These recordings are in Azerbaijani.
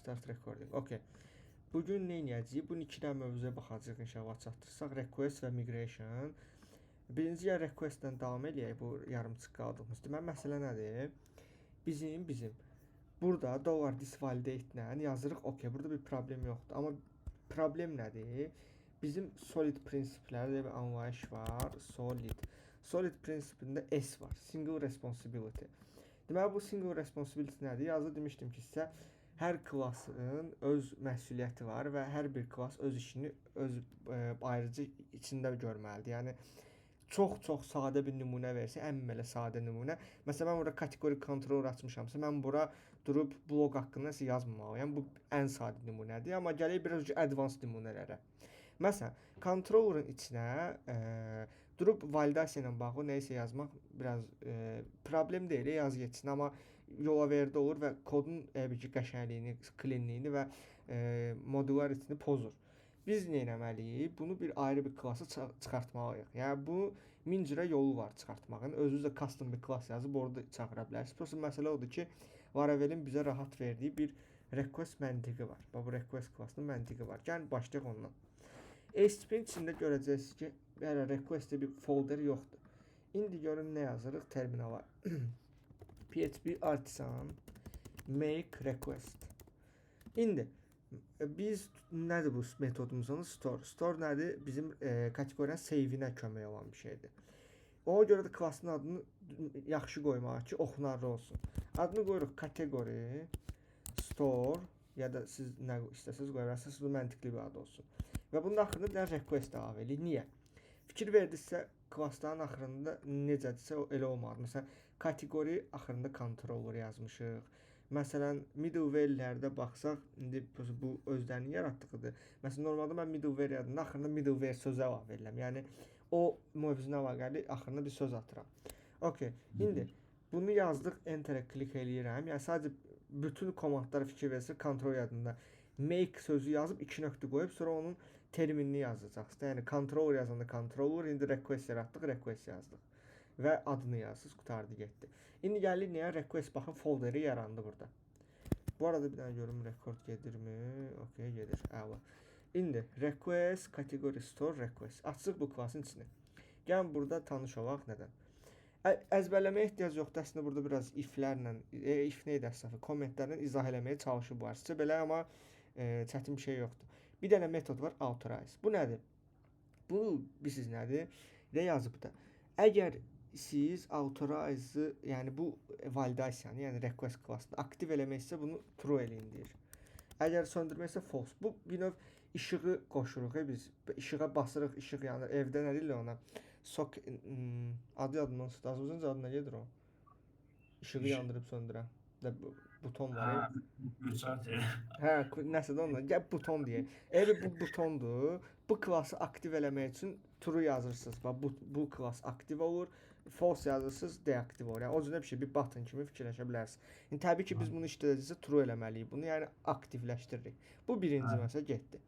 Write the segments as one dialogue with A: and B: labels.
A: Start recording. Okay. Bugün nə edəcəyik? Bu iki dənə mövzuya baxacağıq inşallah çatdırsaq. Request və migration. Birinci ya requestlə davam eləyək bu yarımçıq qaldığımız. Deməli məsələ nədir? Bizim burada dollar disvalidate-lə yazırıq. Okay, burada bir problem yoxdur. Amma problem nədir? Bizim solid prinsiplərdə bir anlayış var. Solid prinsipində S var. Single responsibility. Deməli bu single responsibility nədir? Yazı demişdim ki, sizə hər klassın öz məsuliyyəti var və hər bir klass öz işini öz ayrıcı içində görməlidir. Yəni çox sadə bir nümunə versə, ən belə sadə nümunə. Məsələn, mən burada kateqori controller açmışamsa, mən bura durub blok haqqında nəsə yazmamalıyam. Bu ən sadə nümunədir, amma gələk biraz advanced nümunələrə. Məsələn, controllerın içinə durub validasiya ilə bağlı nə isə yazmaq biraz problem deyil, yaz getsin, amma yola verdi olur və kodun qəşəngliyini, cleanliyini və modularity'ni pozur. Biz nə etməliyik? Bunu bir ayrı bir klassa çıxartmalıyıq. Yəni bu min cürə yolu var çıxartmağın. Özünüzdə custom bir klass yazıb orada çağıra bilərsiniz. Prosta məsələ odur ki, Laravel'in bizə rahat verdiyi bir request məntiqi var. Bu request klassının məntiqi var. Gəlin başlayaq ondan. HTTP-nin içində görəcəksiniz ki, yəni request-də bir folder yoxdur. İndi görün nə yazırıq terminala. PHP artisan make request. İndi biz nədir bu metodumuzun? Store nədir? Bizim kateqoriyanın save-inə kömək olan bir şeydir. Ona görə də klassın adını yaxşı qoymaq ki, oxunarlı olsun. Adını qoyuruq kateqori store ya da siz nə istəsəniz qoya bilərsiniz, bu məntiqli bir ad olsun. Və bunun axırında bir request əlavə edirik. Niyə? Fikir verdinizsə, klassların axırında necədirsə elə olmalı. Məsələn, kateqori axırında controller yazmışıq. Məsələn, middleware-lərdə baxsaq, indi bu özlərinin yaratdığıdır. Məsələn, normalda mən middleware yazanda axırında middleware sözü əlavə edirəm. Yəni o mövzuna əlaqəli axırına bir söz atıram. Okay. İndi bunu yazdıq, enter-ə klik eləyirəm. Yəni sadəcə bütün komandlara fikir versək, kontrol yadında make sözü yazıb 2 nöqtə qoyub sonra onun terminini yazacaqsınız. Yəni controller yazanda controller, indi request yaratdıq, request yazdıq. Və adını yazsınız, qutardı getdi. İndi gəlir nəyə? Request baxın, folderi yarandı burada. Bu arada bir dənə görüm rekord gedirmi? Okay, gedir. Əla. İndi request category store request. Açıq bu klassın içini. Gəlin burada tanış olaq nədən? Əzbərləməyə ehtiyac yoxdur. Əslində burada biraz if-lərlə, if neydi əslində, kommentlərlə izah eləməyə çalışıb var. Sizə belə, amma çətin bir şey yoxdur. Bir dənə metod var, authorize. Bu nədir? Bu bilirsiniz nədir? Nə yazıb da? Əgər siz authorize-ı, yəni bu validasiyanı, yəni request klassını aktiv eləməksə bunu true eləyin deyir. Əgər söndürməksə false. Bu bir növ işığı qoşuruq. Biz işığa basırıq, işıq yanır. Evdə nə deyirlər ona? Adı yadımdan çıxdı. Azərbaycanca adı nə gedir o? İşığı yandırıb söndürən. Buton var. Hə, nəsə də ondan. Gəl buton deyək. Elə bu butondur. Bu klassı aktiv eləmək üçün true yazırsınız. Bu klass aktiv olur. False yazırsınız, deaktiv olur. Yəni o cür bir şey, bir button kimi fikirləşə bilərsiniz. İndi təbii ki, biz bunu işlədəcəksə true eləməliyik. Bunu yəni aktivləşdiririk. Bu birinci məsələ getdi.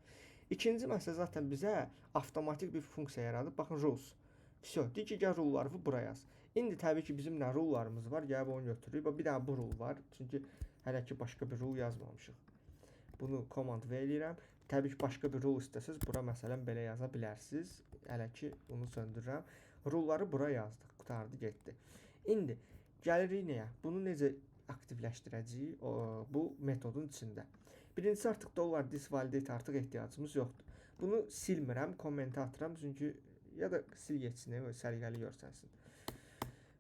A: İkinci məsələ zaten bizə avtomatik bir funksiya yaradıb. Baxın rules. Vəsə, deyir ki, gəl rulları bura yaz. İndi təbii ki, bizim nə rullarımız var? Gəlib onu götürürük. Bir dənə bu rule var. Çünki hələ ki başqa bir rule yazmamışıq. Bunu command V eləyirəm. Təbii ki, başqa bir rule istəsəz, bura məsələn belə yaza bilərsiniz. Hələ ki bunu söndürürəm. Rulları bura yazdıq. Qutardı getdi. İndi gəlirik nəyə? Bunu necə aktivləşdirəcəyik? Bu metodun içində. Birincisi artıq dollar disvalidate artıq ehtiyacımız yoxdur. Bunu silmirəm, kommentə atıram çünki ya da sil getsin, səliqəli görsənsin.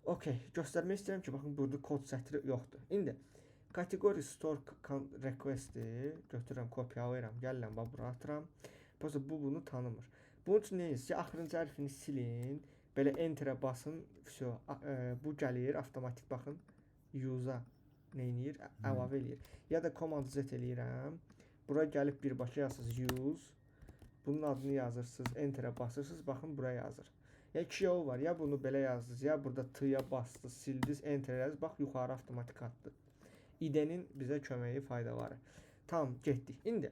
A: Okay, göstərmək istəyirəm ki, baxın burada kod sətri yoxdur. İndi category store request-i götürürəm, kopyalayıram, gəlirəm bura atıram. Prosta bunu tanımır. Bunun üçün nə edirsiniz? Axırıncı hərfini silin, belə enter-ə basın, vəsə, bu gəlir avtomatik baxın use-a nə edir? Əlavə eləyir. Ya da command Z eləyirəm. Bura gəlib birbaşa yazırsınız use. Bunun adını yazırsınız, enter-ə basırsınız, baxın bura yazır. Ya iki yol var, ya bunu belə yazdınız, ya burada t-ya bastınız, sildiniz, enter eləzdiniz, bax yuxarı avtomatik atdı. İD'nin bizə köməyi, faydaları. Tamam, getdik. İndi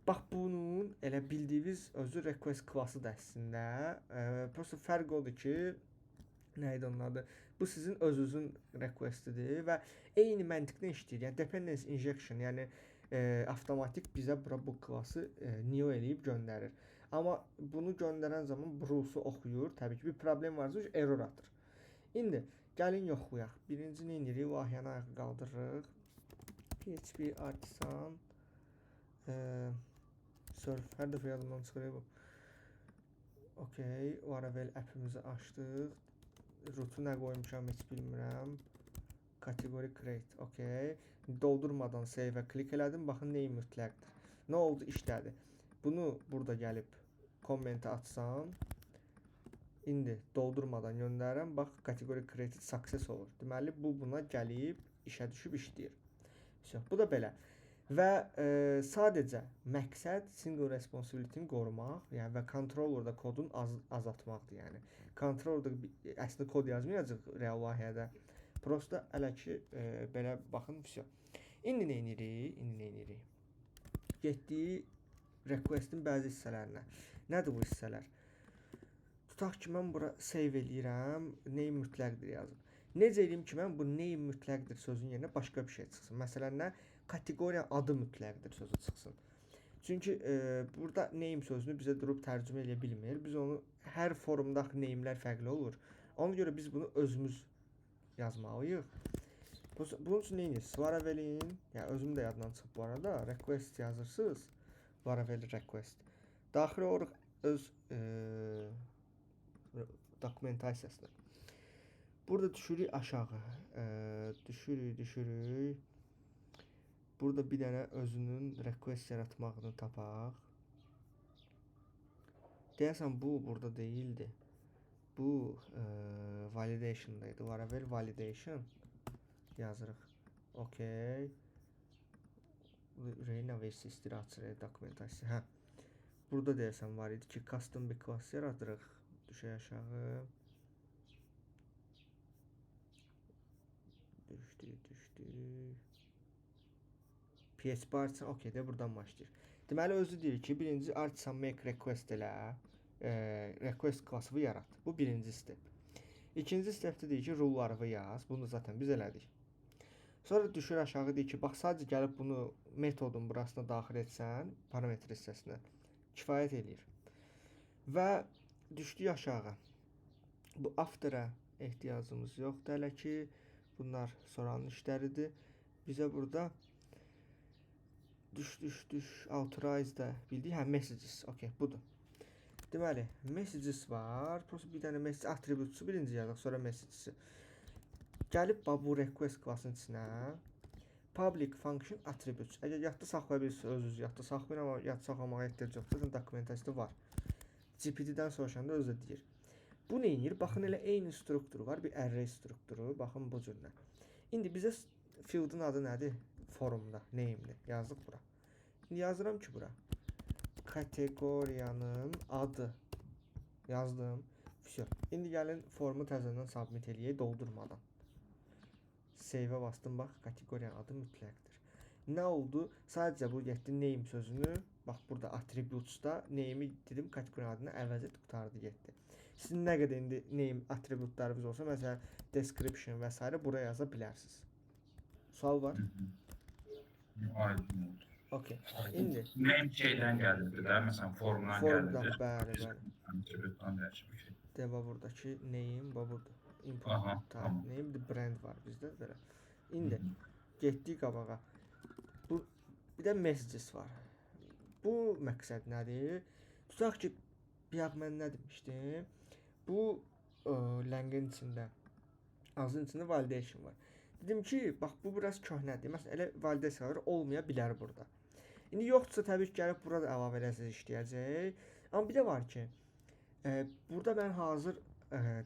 A: bax bunun elə bildiyiniz özü request klassı da əslində. Prosta fərq odur ki, nə idi onun adı? Bu sizin özünüzün requestidir və eyni məntiqlə işləyir. Yəni dependence injection, yəni avtomatik bizə bura bu klası new eləyib göndərir. Amma bunu göndərən zaman Bruce-u oxuyur. Təbii ki, bir problem varsa error atır. İndi gəlin yoxlayaq. Birinci nə edirik? Layihəni ayağa qaldırırıq. PHP Artisan Surf hər dəfə yadımdan çıxır bu. Okay, Laravel app'imizi açdıq. Root'u nə qoymuşam heç bilmirəm. Category create. Okay. Doldurmadan save-ə klik elədim. Baxın name mütləqdir. Nə oldu? İşlədi. Bunu burada gəlib kommentə atsam, indi doldurmadan göndərirəm. Bax, category created success olur. Deməli, bu buna gəlib işə düşüb işləyir. Bu da belə. Və sadəcə məqsəd single responsibility-ni qorumaq, yəni və controllerda kodun azaltmaqdır. Yəni controllerda əslində kod yazmayacaq real layihədə. Prosta hələ ki belə baxın, vəsə. İndi nə edirik? Getdik request-in bəzi hissələrinə. Nədir bu hissələr? Tutaq ki, mən bura save eləyirəm, name mütləqdir yazım. Necə eləyim ki, mən bu name mütləqdir sözün yerinə başqa bir şey çıxsın? Məsələn, nə? Kateqoriya adı mütləqdir sözü çıxsın. Çünki burada name sözünü bizə durub tərcümə edə bilmir. Biz onu hər forumdakı name'lər fərqli olur. Ona görə biz bunu özümüz yazmalıyıq. Bunun üçün nə edirsiniz? Laravel'in, yəni özüm də yaddan çıxıb bu arada, request yazırsınız. Laravel request. Daxil oluruq öz dokumentasiyasına. Burada düşürük aşağı. Düşürük. Burada bir dənə özünün request yaratmağını tapaq. Deyəsən bu burada deyildi. Bu validation'daydı. Laravel validation yazırıq. Okay. Reyna versi istirahatçı dokumentasiya. Hə. Burada deyəsən var idi ki, custom bir class yaradırıq. Düşək aşağı. Düşdük. PHP Artisan, okey də buradan başlayır. Deməli, özü deyir ki, birinci Artisan make request elə, request klassını yarat. Bu birinci step. İkinci stepdə deyir ki, rule'larını yaz. Bunu zaten biz elədik. Sonra düşür aşağı deyir ki, bax, sadəcə gəlib bunu metodun burasına daxil etsən, parametr hissəsinə kifayət eləyir. Və düşdük aşağı. Bu after'a ehtiyacımız yoxdur hələ ki. Bunlar sonranın işləridir. Bizə burada düş authorize'da bildik. Hə, messages. Okay, budur. Deməli, messages var. Prosta bir dənə message attribute'su birinci yazaq, sonra messages'i. Gəlib bu request klassının içinə public function attributes. Əgər yadda saxlaya bilirsiniz, özünüz yadda saxlayın, amma yadda saxlamağa ehtiyac yoxdur. Zaten dokumentasiyada var. GPT-dən soruşanda özü deyir. Bu nə edir? Baxın, elə eyni strukturu var, bir array strukturu. Baxın bu cürlə. İndi bizə field'ın adı nədir? Forumda, name'dir. Yazdıq bura. İndi yazıram ki bura. Kateqoriyanın adı. Yazdım. Vəsə. İndi gəlin formu təzədən submit eləyək doldurmadan. Save-ə bastım, bax, kateqoriyanın adı mütləqdir. Nə oldu? Sadəcə bu getdi name sözünü, bax burada attributesda name'i dedim, kateqoriyanın adını əvəz et, qutardı getdi. Sizin nə qədər indi name attributlarınız olsa, məsələn, description və s. buraya yaza bilərsiniz. Sual var?
B: Aydın oldu.
A: Okay. İndi
B: Name şeydən gəlirdi də, məsələn, forumdan gəlirdi.
A: Bəli.
B: Attributdan dəyişmək.
A: Deva buradakı name, burada. Input.
B: Aha, tamam.
A: Name the brand var bizdə belə. İndi getdik qabağa. Bu bir də messages var. Bu məqsəd nədir? Tutaq ki, bayaq mən nə demişdim? Bu langın içində, azın içində validation var. Dedim ki, bax bu biraz köhnədir. Məsələn, elə validasiyalar olmaya bilər burada. İndi yoxdursa təbii ki, gəlib burada əlavə eləsəz işləyəcək. Amma bir də var ki, burada mən hazır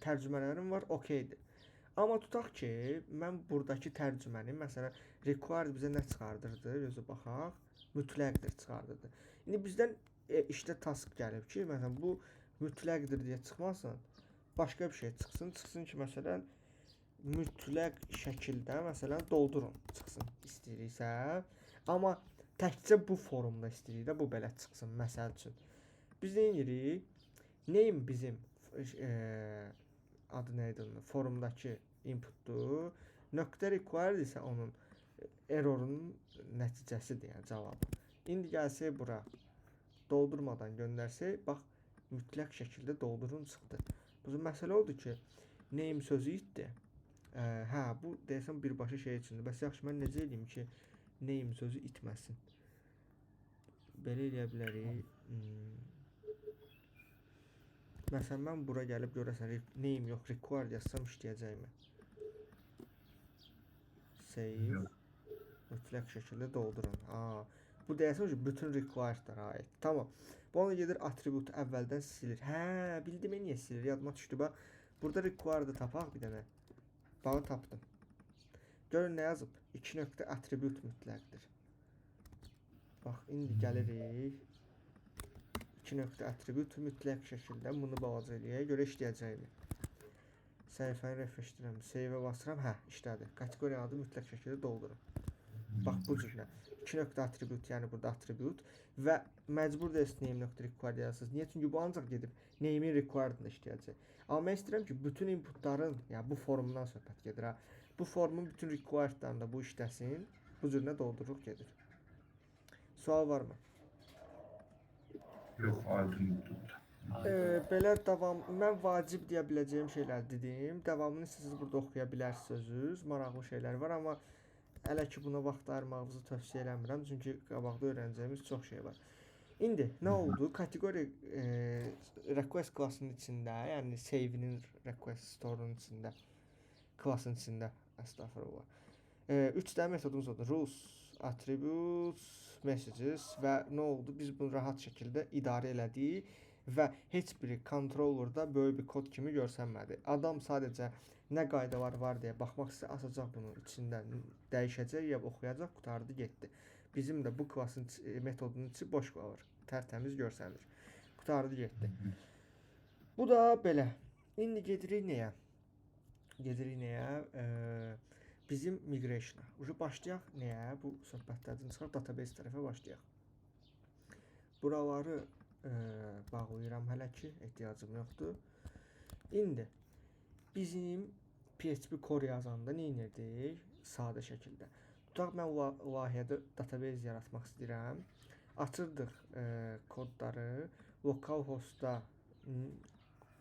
A: tərcümələrim var, okeydir. Amma tutaq ki, mən buradakı tərcüməni, məsələn, required bizə nə çıxardırdı? Gözə baxaq, mütləqdir çıxardırdı. İndi bizdən işdə task gəlib ki, məsələn, bu mütləqdir deyə çıxmasın, başqa bir şey çıxsın. Çıxsın ki, məsələn, mütləq şəkildə, məsələn, doldurun çıxsın istəyiriksə. Amma təkcə bu forumda istəyirik də bu belə çıxsın, məsəl üçün. Biz nə edirik? Name bizim adı nə idi? Forumdakı inputdur. Nöqtə required isə onun errorun nəticəsidir, yəni cavabı. İndi gəlsək bura doldurmadan göndərsək, bax mütləq şəkildə doldurun çıxdı. Bu məsələ odur ki, name sözü itdi. Hə, bu deyəsən birbaşa şey üçündür. Bəs yaxşı, mən necə edeyim ki, name sözü itməsin? Belə eləyə bilərik. Məsələn, mən bura gəlib görəsən name yox, required yazsam işləyəcəkmi? Save. Mütləq şəkildə doldurun. Bu deyəsən ki, bütün required'lara aid. Tamam. Bu onu gedir attribut əvvəldən silir. Hə, bildim niyə silir. Yadıma düşdü. Bax, burada required'ı tapaq bir dənə. Bax, tapdım. Görün nə yazıb? 2 nöqtə attribut mütləqdir. Bax, indi gəlirik. 2 nöqtə attribut mütləq şəkildə bunu balaca eləyək. Görə işləyəcəkmi? Səhifəni refresh edirəm. Save-ə basıram. Hə, işlədi. Kateqoriya adı mütləq şəkildə doldurun. Bax, bu cürlə. 2 nöqtə attribut, yəni burada attribut və məcbur deyilsiniz name.required yazasınız. Niyə? Çünki bu ancaq gedib name-in required'ında işləyəcək. Amma mən istəyirəm ki, bütün inputların, yəni bu formdan söhbət gedir ha. Bu formun bütün required'larında bu işləsin. Bu cürlə doldururuq gedir. Sual varmı?
B: Yox, aydın oldu.
A: Belə davam, mən vacib deyə biləcəyim şeylər dedim. Davamını siz burada oxuya bilərsiniz özünüz. Maraqlı şeylər var, amma hələ ki buna vaxt ayırmağınızı tövsiyə eləmirəm, çünki qabaqda öyrənəcəyimiz çox şey var. İndi nə oldu? Kateqori request klassının içində, yəni save-nin request store-unun içində, klassın içində, əstəğfurullah. 3 dənə metodumuz oldu. Rules, attributes, messages və nə oldu? Biz bunu rahat şəkildə idarə elədik və heç biri controllerda böyük bir kod kimi görsənmədi. Adam sadəcə nə qaydalar var deyə baxmaq istəyir, asacaq bunun içindən dəyişəcək ya oxuyacaq, qurtardı, getdi. Bizim də bu klassın metodunun içi boş qalır, tərtəmiz görsənir. Qurtardı, getdi. Bu da belə. İndi gedirik nəyə? Gedirik nəyə? Bizim migration-a. Ucu başlayaq nəyə? Bu söhbətlərdən çıxaq database tərəfə başlayaq. Buraları bağlayıram hələ ki, ehtiyacım yoxdur. İndi bizim PHP core yazanda nə edirdik? Sadə şəkildə. Tutaq mən layihədə database yaratmaq istəyirəm. Açırdıq kodları, localhostda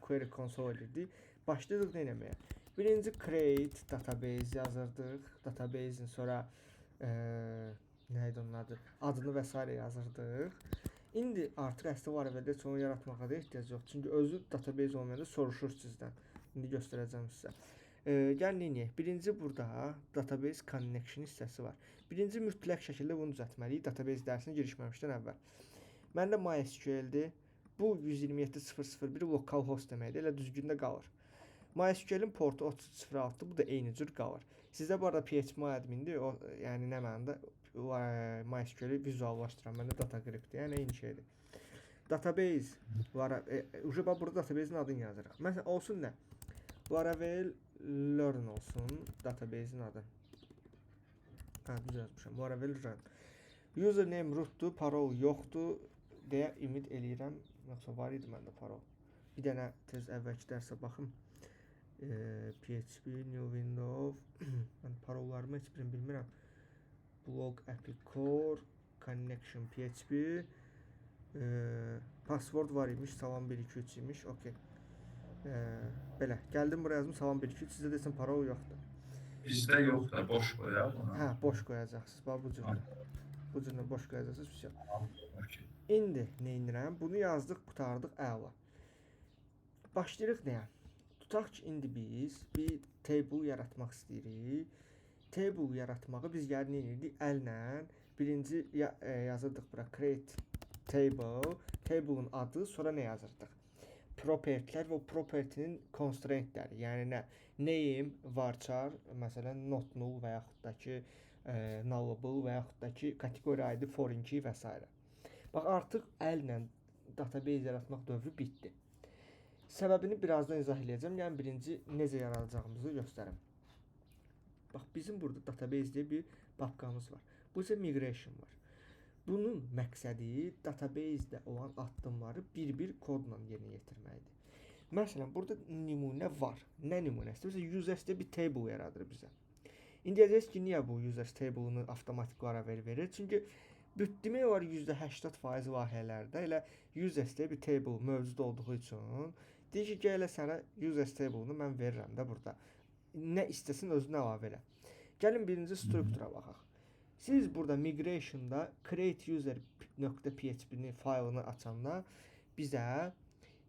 A: query console edirdik. Başlayırdıq nə etməyə? Birinci create database yazırdıq. Database'in sonra nə idi onun adı? Adını və s. yazırdıq. İndi artıq əsli variabeldə heç onu yaratmağa da ehtiyac yox. Çünki özü database olmayanda soruşur sizdən. İndi göstərəcəm sizə. Gəlin eləyək. Birinci burada database connection hissəsi var. Birinci mütləq şəkildə bunu düzəltməliyik database dərsinə girişməmişdən əvvəl. Məndə MySQL-dir. Bu 127.0.0.1 localhost deməkdir. Elə düzgün də qalır. MySQL-in portu 30.06-dır. Bu da eyni cür qalır. Sizdə bu arada PHP-admindir. O, yəni nə mənada MySQL-i vizuallaşdıran. Məndə DataGrip'dir. Yəni eyni şeydir. Database var. Burada database-in adını yazırıq. Məsələn, olsun nə? Laravel learn olsun. Database-in adı. Hə, düz yazmışam. Laravel learn. Username rootdur, parol yoxdur deyə ümid eləyirəm. Yoxsa var idi məndə parol. Bir dənə tez əvvəlki dərsə baxım. PHP, new window. Mən parollarımı heç birini bilmirəm. Blog API core, connection PHP. Password var imiş, salam123 imiş. Okay. Belə, gəldim buraya yazdım salam123. Sizdə desən parol yoxdur.
B: Bizdə yox da, boş qoyaq.
A: Hə, boş qoyacaqsınız. Bax bu cürlə. Bu cürlə boş qoyacaqsınız.
B: Okay.
A: İndi nə edirəm? Bunu yazdıq, qurtardıq, əla. Başlayırıq nəyə? Tutaq ki, indi biz bir table yaratmaq istəyirik. Table yaratmağı biz yəni nə edirdik? Əllə birinci yazırdıq bura create table. Table'ın adı, sonra nə yazırdıq? Propertylər və o property'nin constraintləri. Yəni nə? Name, varchar, məsələn not null və yaxud da ki nullable və yaxud da ki kateqoriya ID foreign key və s. Bax artıq əllə database yaratmaq dövrü bitdi. Səbəbini birazdan izah edəcəm. Yəni birinci necə yaradacağımızı göstərim. Bax bizim burada database deyə bir papkamız var. Bu isə migration var. Bunun məqsədi database-də olan addımları bir-bir kodla yerinə yetirməkdir. Məsələn, burada nümunə var. Nə nümunəsi? Məsələn, users-də bir table yaradır bizə. İndi deyəcəksiniz ki, niyə bu users table-ını avtomatik olaraq verir? Çünki demək olar %80% layihələrdə elə users deyə bir table mövcud olduğu üçün deyir ki, gəl elə sənə users table-ını mən verirəm də burada. Nə istəsin özünə əlavə elə. Gəlin birinci struktura baxaq. Siz burada migration-da create user.php-ni faylını açanda bizə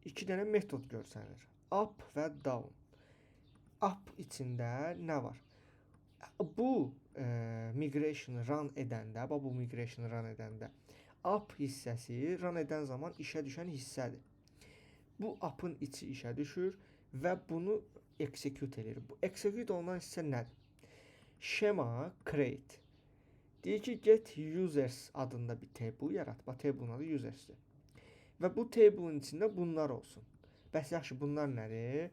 A: iki dənə metod görsənir. Up və down. Up içində nə var? Bu migration run edəndə, bu migration run edəndə up hissəsi run edən zaman işə düşən hissədir. Bu up'ın içi işə düşür və bunu execute edir. Bu execute olunan hissə nədir? Schema create. Deyir ki, get users adında bir table yarat. Bu table'ın adı users'dir. Və bu table'ın içində bunlar olsun. Bəs yaxşı, bunlar nədir?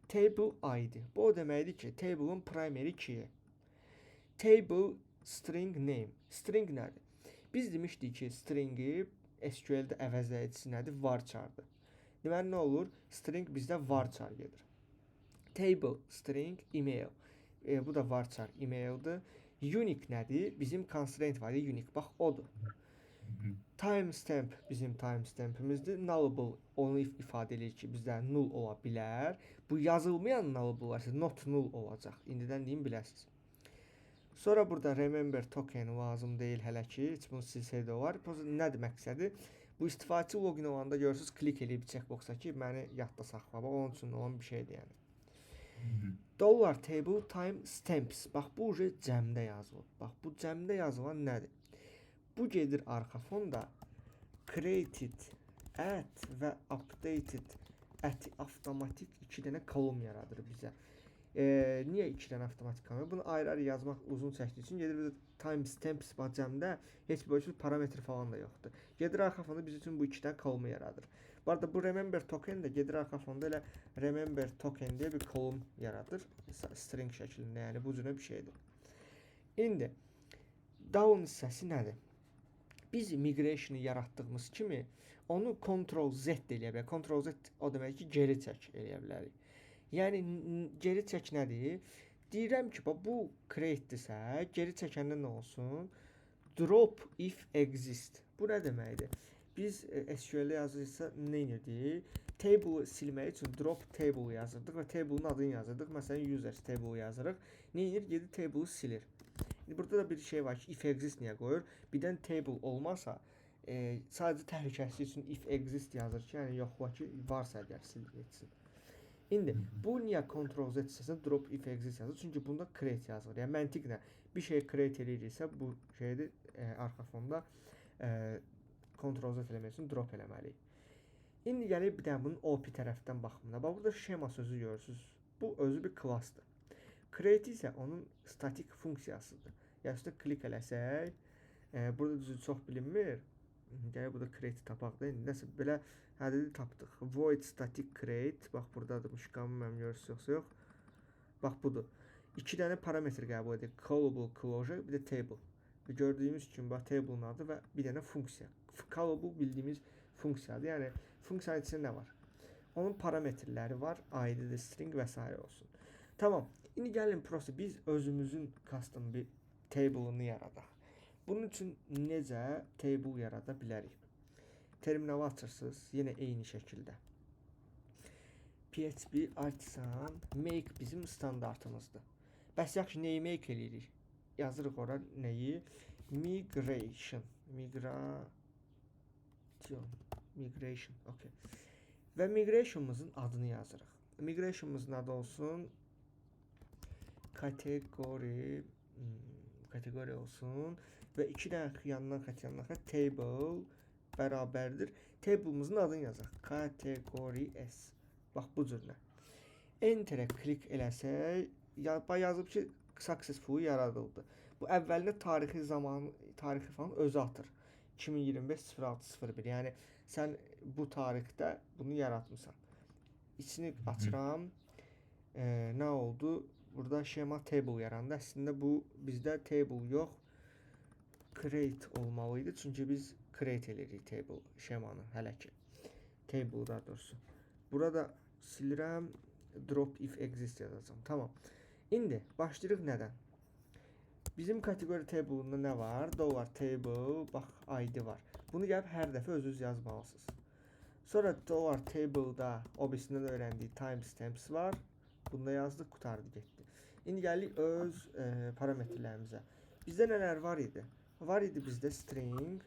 A: Table ID. Bu o deməkdir ki, table'ın primary key. Table string name. String nədir? Biz demişdik ki, stringi SQL-də əvəzləyicisi nədir? Varchar-dır. Deməli nə olur? String bizdə varchar gedir. Table string email. Bu da varchar email'dir. Unique nədir? Bizim constraint var, unique. Bax, odur. Timestamp bizim timestampimizdir. Nullable onu ifadə edir ki, bizdə null ola bilər. Bu yazılmayan nullable varsa not null olacaq. İndidən deyim biləsiniz. Sonra burada remember token lazım deyil hələ ki. Heç bunu silsək də var. Nədir məqsədi? Bu istifadəçi login olanda görürsünüz, klik eləyib checkboxa ki, məni yadda saxla. Onun üçün olan bir şeydir yəni. Dollar table time stamps. Bax, bu cəmdə yazılıb. Bax, bu cəmdə yazılan nədir? Bu gedir arxa fonda created at və updated at avtomatik 2 dənə kolon yaradır bizə. Niyə 2 dənə avtomatik kolon? Bunu ayrı-ayrı yazmaq uzun çəkdiyi üçün gedir bizə timestamps cəmdə heç bir parametr falan da yoxdur. Gedir arxa fonda biz üçün bu 2 dənə kolon yaradır. Bu arada bu remember token də gedir arxa fonda elə remember token deyə bir kolon yaradır. String şəklində, yəni bu cürə bir şeydir. İndi down hissəsi nədir? Biz migration-ı yaratdığımız kimi onu Ctrl-Z eləyə bilərik. Ctrl-Z o demək ki, geri çək eləyə bilərik. Yəni geri çək nədir? Deyirəm ki, bu create-dirsə, geri çəkəndə nə olsun? Drop if exist. Bu nə deməkdir? Biz SQL-də yazırsa nə edirdik? Table silmək üçün drop table yazırdıq və table-ın adını yazırdıq. Məsələn, users table yazırıq. Nə edir? Gedir table-ı silir. Burada da bir şey var ki, if exist niyə qoyur? Birdən table olmasa, sadəcə təhlükəsizlik üçün if exist yazır ki, yəni yoxla ki, varsa əgər sil etsin. İndi bu niyə Ctrl-Z hissəsində drop if exist yazır? Çünki bunda create yazılır. Yəni məntiq nə? Bir şey create ediriksə, bu şeydə arxa fonda Ctrl-Z eləmək üçün drop eləməliyik. İndi gəlib bir dənə bunun OP tərəfdən baxımına. Bax, burada schema sözü görürsünüz. Bu özü bir klassdır. Create isə onun statik funksiyasıdır. Yəni üstə klik eləsək, burada düzü çox bilinmir. Gəlib burada create tapaq da. İndi nəsə belə hədədi tapdıq. Void static create. Bax, buradadır. Müşqamı mənim görürsünüz yoxsa yox. Bax, budur. 2 dənə parametr qəbul edir. Callable closure, bir də table. Gördüyümüz kimi bax, table'ın adı və bir dənə funksiya. Callable bildiyimiz funksiyadır. Yəni funksiyanın içində nə var? Onun parametrləri var. ID-dir, string və s. olsun. Tamam. İndi gəlin prosta biz özümüzün custom bir table-ını yaradaq. Bunun üçün necə table yarada bilərik? Terminalı açırsınız, yenə eyni şəkildə. PHP artisan make bizim standartımızdır. Bəs yaxşı, neyi make eləyirik? Yazırıq ora nəyi? Migration. Migration. Okay. Və migration'ımızın adını yazırıq. Migration'ımızın adı olsun kategori olsun və 2 dənə yandan table bərabərdir. Table'ımızın adını yazaq. Category S. Bax, bu cürlə. Enter'ə klik eləsək, yazıb ki, successful yaradıldı. Bu əvvəlində tarixi falan özü atır. 2025-06-01. Yəni sən bu tarixdə bunu yaratmısan. İçini açıram. Nə oldu? Burada schema table yarandı. Əslində bu bizdə table yox, create olmalıydı. Çünki biz create eləyirik table schemanı hələ ki. Table-da dursun. Burada silirəm, drop if exist yazacağım. Tamam. İndi başlayırıq nədən? Bizim kateqori table'ında nə var? Dollar table, bax ID var. Bunu gəlib hər dəfə özünüz yazmalısınız. Sonra dollar table'da o birisindən öyrəndiyi timestamps var. Bunda yazdıq, qutardı getdi. İndi gəlirik öz parametrlərimizə. Bizdə nələr var idi? Var idi bizdə string,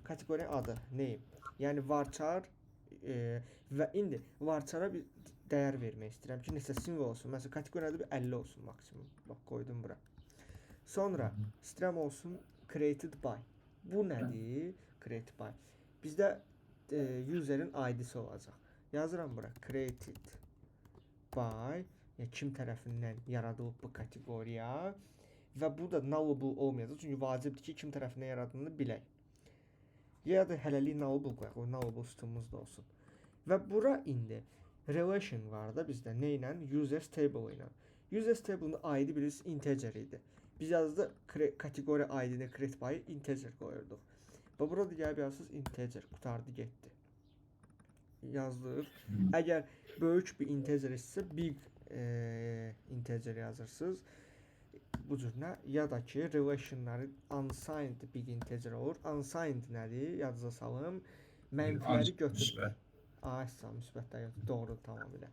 A: kateqori adı, name. Yəni varchar və indi varchara bir dəyər vermək istəyirəm ki, neçə simvol olsun. Məsələn, kateqori adı 50 olsun maksimum. Bax, qoydum bura. Sonra string olsun created by. Bu nədir? Created by. Bizdə user'in ID-si olacaq. Yazıram bura created by, yəni kim tərəfindən yaradılıb bu kateqoriya və bu da nullable olmayacaq. Çünki vacibdir ki, kim tərəfindən yaradıldığını bilək. Ya da hələlik nullable qoyaq, o nullable sütunumuz da olsun. Və bura indi relation var da bizdə nə ilə? Users table ilə. Users table-ın ID bilirsiniz integer idi. Biz yazdı kateqori ID-ni create by integer qoyurduq. Və burada gəlib yazırsınız integer, qutardı getdi. Yazdıq. Əgər böyük bir integer isə big integer yazırsınız. Bu cür nə? Ya da ki relationları unsigned big integer olur. Unsigned nədir? Yadınıza salım. Mənfiləri götür. Aysa müsbətlər götür. Doğru tamamilə.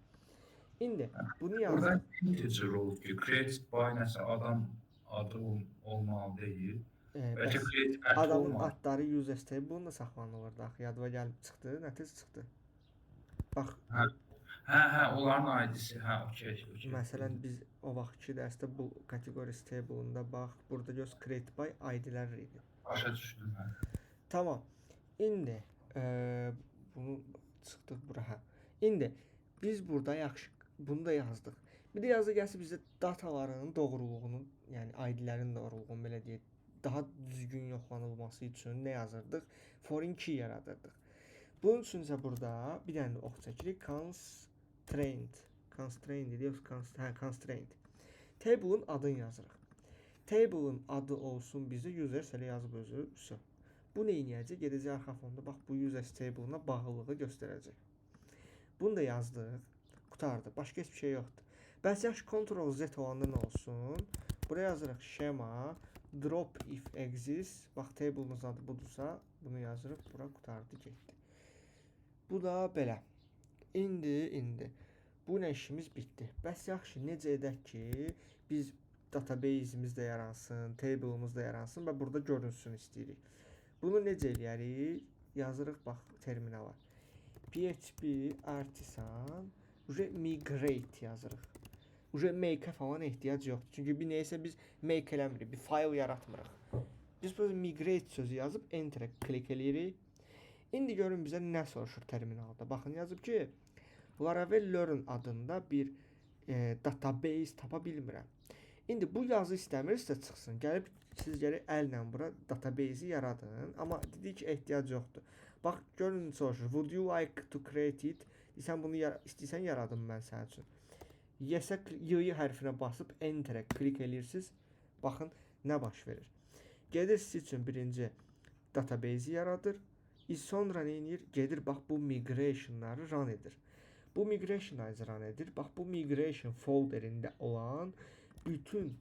A: İndi bunu yazdım.
B: Burada integer olur ki, created by nəsə adam adı olmalı deyil. Bəlkə created at
A: Adamın
B: olmalı.
A: adları users table-ında saxlanılır da. Yadıma gəlib çıxdı, nəticə çıxdı. Bax,
B: Hə, onların ID-si. Hə, okey.
A: məsələn biz o vaxtki dərsdə bu kateqori table-ında bax, burada göz create by ID-lər idi.
B: Başa düşdüm mən.
A: Tamam. İndi bunu çıxdıq bura. Hə. İndi biz burada yaxşı bunu da yazdıq. Bir də yazı gəlsə bizdə dataların doğruluğunu, yəni ID-lərin doğruluğunu belə deyək, daha düzgün yoxlanılması üçün nə yazırdıq? Foreign key yaradırdıq. Bunun üçün isə burada bir dənə ox çəkirik. Constraint dedik, constraint. Table-ın adını yazırıq. Table-ın adı olsun bizdə users elə yazıb özü. Bu nə edəcək? Gedəcək arxa fonda bax bu users table-ına bağlılığı göstərəcək. Bunu da yazdıq. Qutardı. Başqa heç bir şey yoxdur. Bəs yaxşı Ctrl Z olanda nə olsun? Buraya yazırıq şema drop if exists. Bax table-ımızın adı budursa, bunu yazırıq. Bura qutardı getdi. Bu da belə. İndi bu nə işimiz bitdi. Bəs yaxşı necə edək ki, biz database-imiz də yaransın, table-ımız da yaransın və burada görünsün istəyirik. Bunu necə eləyərik? Yazırıq bax terminala. PHP artisan migrate yazırıq. Make-ə falan ehtiyac yoxdur. Çünki bir neysə biz make eləmirik, bir fayl yaratmırıq. Biz burada migrate sözü yazıb enter-ə klik eləyirik. İndi görün bizə nə soruşur terminalda. Baxın yazıb ki, Laravel Learn adında bir database tapa bilmirəm. İndi bu yazı istəmirsə çıxsın. Gəlib siz gərək əllə bura database-i yaradın. Amma dedik ki, ehtiyac yoxdur. Bax görün soruşur. Would you like to create it? Sən bunu istəyirsən yaradım mən sənin üçün. Yes-ə y hərfinə basıb enter-ə klik eləyirsiniz. Baxın nə baş verir. Gedir siz üçün birinci database-i yaradır. Sonra nə edir? Gedir bax bu migrationları run edir. Bu migrationları run edir. Bax bu migration folderində olan bütün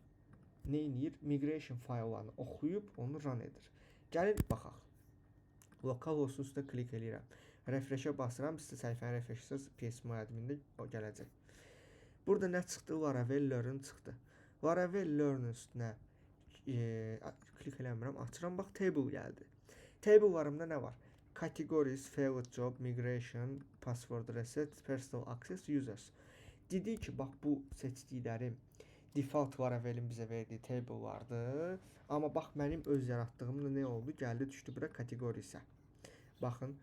A: nə edir? Migration fayllarını oxuyub onu run edir. Gəlin baxaq. Lokal olsun üstə klik eləyirəm. Refresh-ə basıram. Sizə səhifəni refresh etsəz PSM admində o gələcək. Burada nə çıxdı? Laravel Learn çıxdı. Laravel Learn üstünə klik eləmirəm. Açıram. Bax table gəldi. Table-larımda nə var? Categories, failed job, migration, password reset, personal access, users. Dedik ki, bax bu seçdiklərim default Laravelin bizə verdiyi table-lardır. Amma bax mənim öz yaratdığımda nə oldu? Gəldi düşdü bura categorisə. Baxın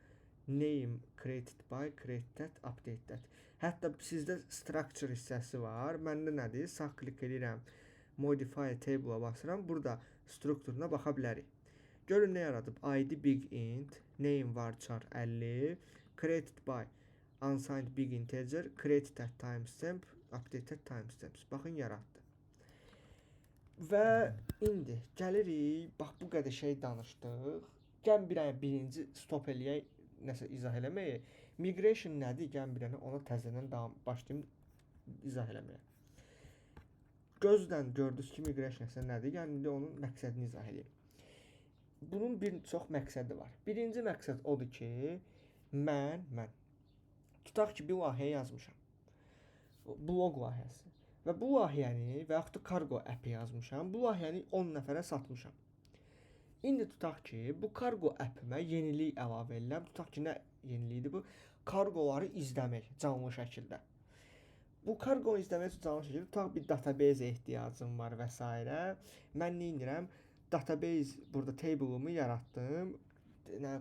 A: name created by, create that, update that. Hətta sizdə structure hissəsi var. Məndə nədir? Sağ klik edirəm. Modify table-a basıram. Burada strukturuna baxa bilərik. Görün nə yaradıb? ID big int, name varchar 50, created by unsigned big integer, created at timestamp, updated timestamps. Baxın yaratdı. Və indi gəlirik. Bax bu qədər şey danışdıq. Gəlin birinci stop eləyək, nəsə izah eləməyə. Migration nədir? Gəlin bir dənə ona təzədən başlayım izah eləməyə. gözdən gördünüz ki, migration isə nədir? Yəni indi onun məqsədini izah edeyim. Bunun bir çox məqsədi var. Birinci məqsəd odur ki, mən tutaq ki, bir layihə yazmışam. Blog layihəsi. Və bu layihəni və yaxud da kargo əpi yazmışam. Bu layihəni 10 nəfərə satmışam. İndi tutaq ki, bu kargo əpimə yenilik əlavə edirəm. Tutaq ki, nə yeniliyidir bu? Kargoları izləmək canlı şəkildə. Bu kargonu izləmək üçün canlı şəkildə tutaq bir database ehtiyacım var və s. Mən nə edirəm? Database burada table'ımı yaratdım.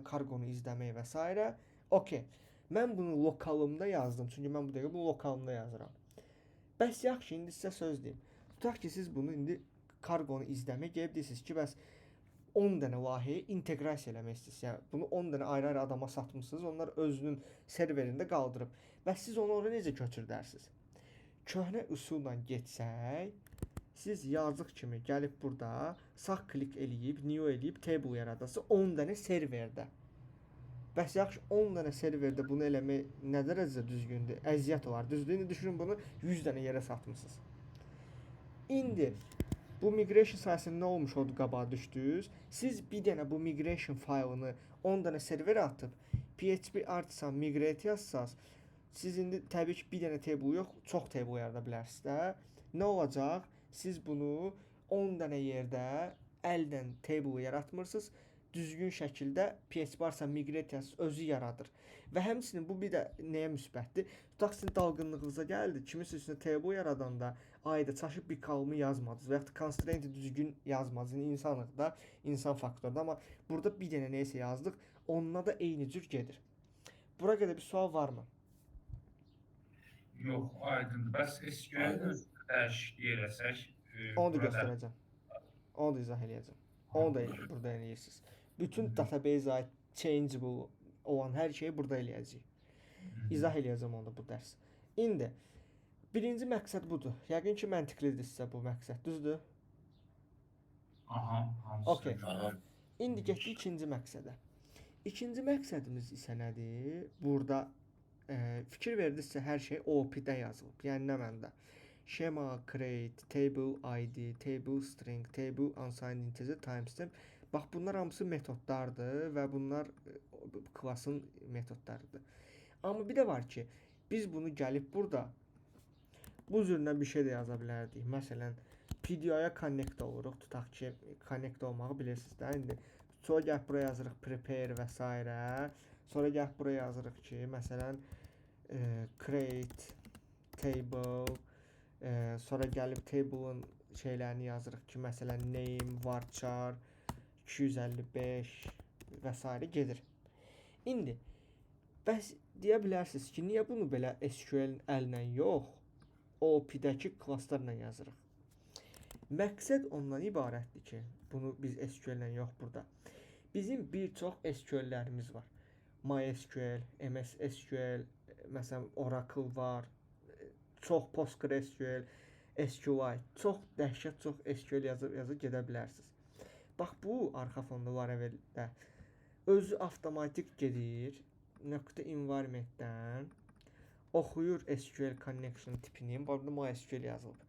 A: Kargonu izləmək və s. Okay. Mən bunu lokalımda yazdım. Çünki mən bu dəqiqə bu lokalımda yazıram. Bəs yaxşı, indi sizə söz deyim. Tutaq ki, siz bunu indi kargonu izləmək gəlib deyirsiniz ki, bəs 10 dənə layihəyə inteqrasiya eləmək istəyirsiniz. Yəni bunu 10 dənə ayrı-ayrı adama satmısınız. Onlar özünün serverində qaldırıb. Bəs siz onu ora necə köçürdərsiniz? Köhnə üsulla getsək, siz yazıq kimi gəlib burada sağ klik eləyib, new eləyib table yaradasınız 10 dənə serverdə. Bəs yaxşı 10 dənə serverdə bunu eləmək nə dərəcədə düzgündür? Əziyyət olar. Düzdür? İndi düşünün bunu 100 dənə yerə satmısınız. İndi bu migration sayəsində nə olmuş oldu, qabağa düşdünüz? Siz bir dənə bu migration faylını 10 dənə serverə atıb PHP Artisan migrate yazsaz, siz indi təbii ki, bir dənə table yox, çox table yarada bilərsiniz də. Nə olacaq? Siz bunu 10 dənə yerdə əldən table yaratmırsınız. Düzgün şəkildə PHP Artisan migrate özü yaradır. Və həmçinin bu bir də nəyə müsbətdir? Tutaq sizin dalğınlığınıza gəldi. Kiminsə üstünə table yaradanda ayda çaşıb bir kalımı yazmadınız və yaxud da constraint düzgün yazmadınız. İnsanıq da, insan faktorda, amma burada bir dənə nəysə yazdıq, onunla da eyni cür gedir. Bura qədər bir sual varmı?
B: Yox, aydındır. Bəs SQL-i dəyişiklik eləsək,
A: Onu da göstərəcəm. Onu da izah eləyəcəm. Onu da burada eləyirsiniz. Bütün database aid changeable olan hər şeyi burada eləyəcəyik. İzah eləyəcəm onu da bu dərs. İndi birinci məqsəd budur. Yəqin ki, məntiqlidir sizə bu məqsəd, düzdür?
B: Aha,
A: Okay. İndi getdik ikinci məqsədə. İkinci məqsədimiz isə nədir? Burada fikir verdinizsə hər şey OP-də yazılıb. Yəni nə məndə? Schema, create, table ID, table string, table unsigned integer, timestamp. Bax bunlar hamısı metodlardır və bunlar klassın metodlarıdır. Amma bir də var ki, biz bunu gəlib burada bu cürdən bir şey də yaza bilərdik. Məsələn, PDO-ya connect oluruq. Tutaq ki, connect olmağı bilirsiniz də. İndi sonra gəlib buraya yazırıq prepare və s. Sonra gəlib buraya yazırıq ki, məsələn, create table, sonra gəlib table'ın şeylərini yazırıq ki, məsələn, name, varchar, 255 və s. gedir. İndi bəs deyə bilərsiniz ki, niyə bunu belə SQL-in əllə yox, OP-dəki klasslarla yazırıq? Məqsəd ondan ibarətdir ki, bunu biz SQL-lə yox burada. Bizim bir çox SQL-lərimiz var. MySQL, MS SQL, məsələn Oracle var, çox PostgreSQL, SQLite, çox dəhşət çox SQL yazıb gedə bilərsiniz. Bax bu arxa fonda Laravel'də özü avtomatik gedir, nöqtə environment-dən oxuyur SQL connection tipini, burada MySQL yazılıb.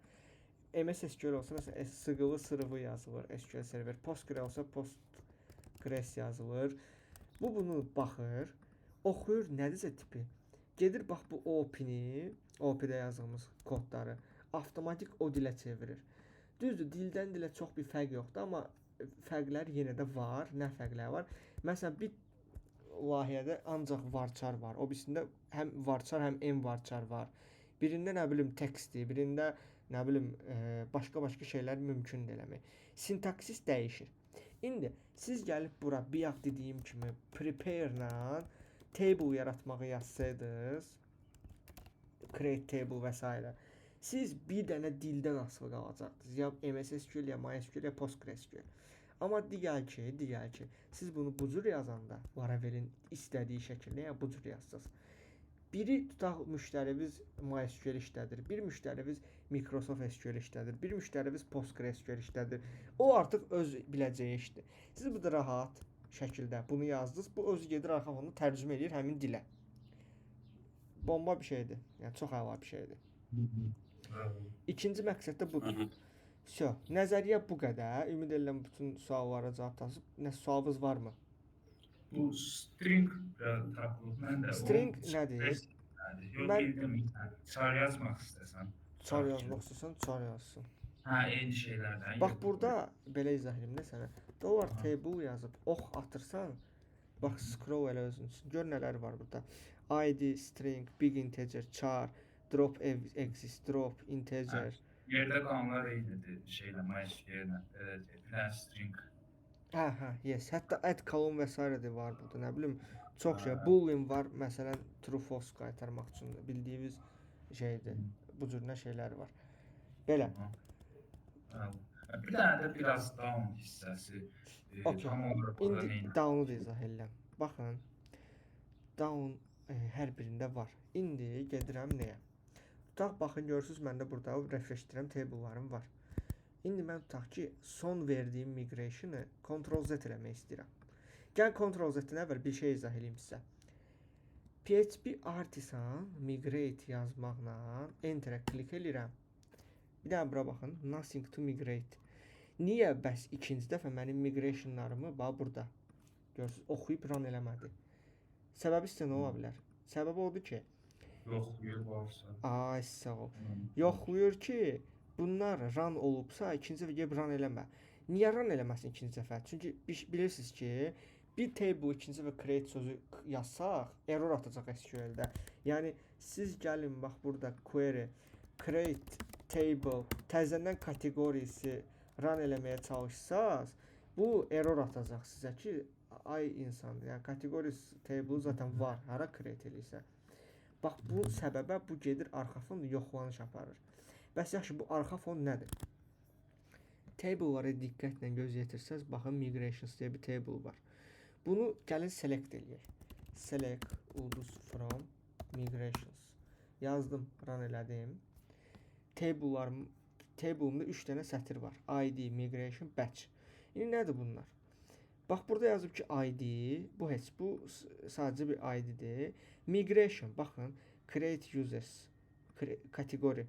A: MS SQL olsa məsələn sığılı sırıvı yazılır, SQL server, Postgre olsa Postgres yazılır. Bu bunu baxır, oxuyur nədirsə tipi. Gedir bax bu OP-ni, OP-də yazdığımız kodları avtomatik o dilə çevirir. Düzdür, dildən dilə çox bir fərq yoxdur, amma fərqlər yenə də var. Nə fərqlər var? Məsələn, bir layihədə ancaq varchar var. O birisində həm varchar, həm m varchar var. Birində nə bilim textdir, birində nə bilim başqa şeylər mümkündür eləmək. Sintaksis dəyişir. İndi siz gəlib bura bayaq dediyim kimi prepare-la table yaratmağı yazsaydınız, create table və s. siz bir dənə dildən asılı qalacaqdınız. Ya MS SQL, ya MySQL, ya PostgreSQL. Amma digər ki, siz bunu bu cür yazanda, Laravel'in istədiyi şəkildə ya bu cür yazsınız. Biri tutaq müştərimiz MySQL işlədir, bir müştərimiz Microsoft SQL işlədir, bir müştərimiz PostgreSQL işlədir. O artıq öz biləcəyi işdir. Siz burada rahat şəkildə bunu yazdınız, bu özü gedir arxa fonda tərcümə edir həmin dilə. Bomba bir şeydir. Yəni çox əla bir şeydir.
B: Bravo.
A: İkinci məqsəd də budur. Всё. Nəzəriyyə bu qədər. Ümid edirəm bütün suallara cavab tapıb. Nə sualınız varmı?
B: Bu string tapılıb məndə.
A: String nədir?
B: Yox,
A: Mən
B: bildim. Çar yazmaq istəsən.
A: çar yazmaq istəsən, çar yazsın.
B: Hə, eyni şeylərdən.
A: Bax burada belə izah edim də sənə. Dollar table yazıb ox atırsan, bax scroll elə özün üçün. Gör nələr var burada. ID, string, big integer, char, drop exist, drop integer.
B: Yerdə qalanlar eynidir şeylə, MySQL-lə. Plan string.
A: Hə, yes. Hətta add column və s. də var burada. Nə bilim, çox şey. Boolean var, məsələn, true false qaytarmaq üçün bildiyimiz şeydir. Bu cür nə şeylər var. Belə.
B: Bir dənə də biraz down hissəsi. Tam olaraq orada
A: İndi
B: neyini?
A: down-u da izah edirəm. Baxın. Down hər birində var. İndi gedirəm nəyə? Tutaq baxın, görürsüz məndə burada refresh edirəm, table'larım var. İndi mən tutaq ki, son verdiyim migration-ı Ctrl-Z eləmək istəyirəm. Gəl Ctrl-Z-dən əvvəl bir şey izah edeyim sizə. PHP Artisan migrate yazmaqla enter-ə klik edirəm. Bir dənə bura baxın, nothing to migrate. Niyə bəs ikinci dəfə mənim migrationlarımı bax burada görürsüz, oxuyub run eləmədi? Səbəbi sizə nə ola bilər? Səbəbi odur ki,
B: Yoxlayır varsa.
A: ay sağ ol. Yoxlayır ki, bunlar run olubsa ikinci dəfə gəlib run eləmə. Niyə run eləməsin ikinci dəfə? Çünki bilirsiniz ki, bir table ikinci dəfə create sözü yazsaq, error atacaq SQL-də. Yəni siz gəlin bax burada query create table təzədən kateqoriyası run eləməyə çalışsaz, bu error atacaq sizə ki, ay insan, yəni kateqoriyası table zaten var, hara create eləyirsə. Bax bu səbəbə bu gedir arxa fon yoxlanış aparır. Bəs yaxşı bu arxa fon nədir? Table-lara diqqətlə göz yetirsəz, baxın migrations deyə bir table var. Bunu gəlin select eləyək. Select ulduz from migrations. Yazdım, run elədim. Table'ımda 3 dənə sətir var. ID, migration, batch. İndi nədir bunlar? Bax burada yazıb ki ID, bu sadəcə bir ID-dir. Migration, baxın, create users, kateqori.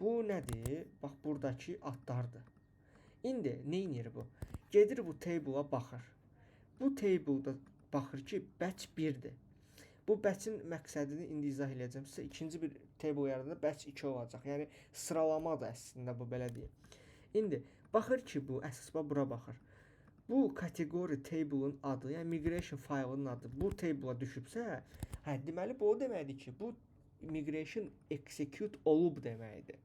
A: Bu nədir? Bax buradakı adlardır. İndi nə edir bu? Gedir bu table-a baxır. Bu table-da baxır ki, batch 1-dir. Bu batch-in məqsədini indi izah edəcəm sizə. İkinci bir table yaradanda batch 2 olacaq. Yəni sıralamadır əslində bu, belə deyim. İndi baxır ki, bu əsas bura baxır. Bu kateqori table-ın adı, yəni migration faylının adı bu table-a düşübsə, deməli bu o deməkdir ki, bu migration execute olub deməkdir.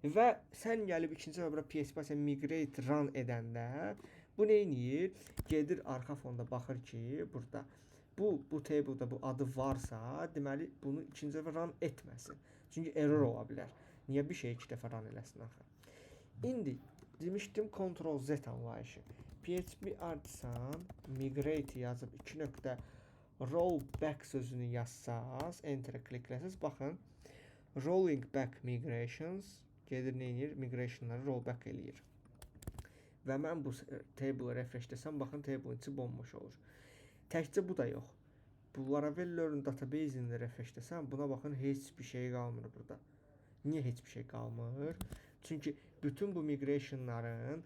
A: Və sən gəlib ikinci dəfə bura PHP migrate run edəndə bu nə edir? Gedir arxa fonda baxır ki, burada bu table-da bu adı varsa, deməli bunu ikinci dəfə run etməsin. Çünki error ola bilər. Niyə bir şey iki dəfə run eləsin axı? İndi demişdim Ctrl-Z anlayışı. PHP Artisan migrate yazıb 2 nöqtə rollback sözünü yazsaz, enter-ə klikləsəz, baxın, rolling back migrations gedir nə edir? Migrationları rollback eləyir. Və mən bu table-ı refresh desəm, baxın, table-ın içi bomboş olur. Təkcə bu da yox. Bu Laravel Learn database-ini refresh desəm, buna baxın, heç bir şey qalmır burada. Niyə heç bir şey qalmır? Çünki bütün bu migrationların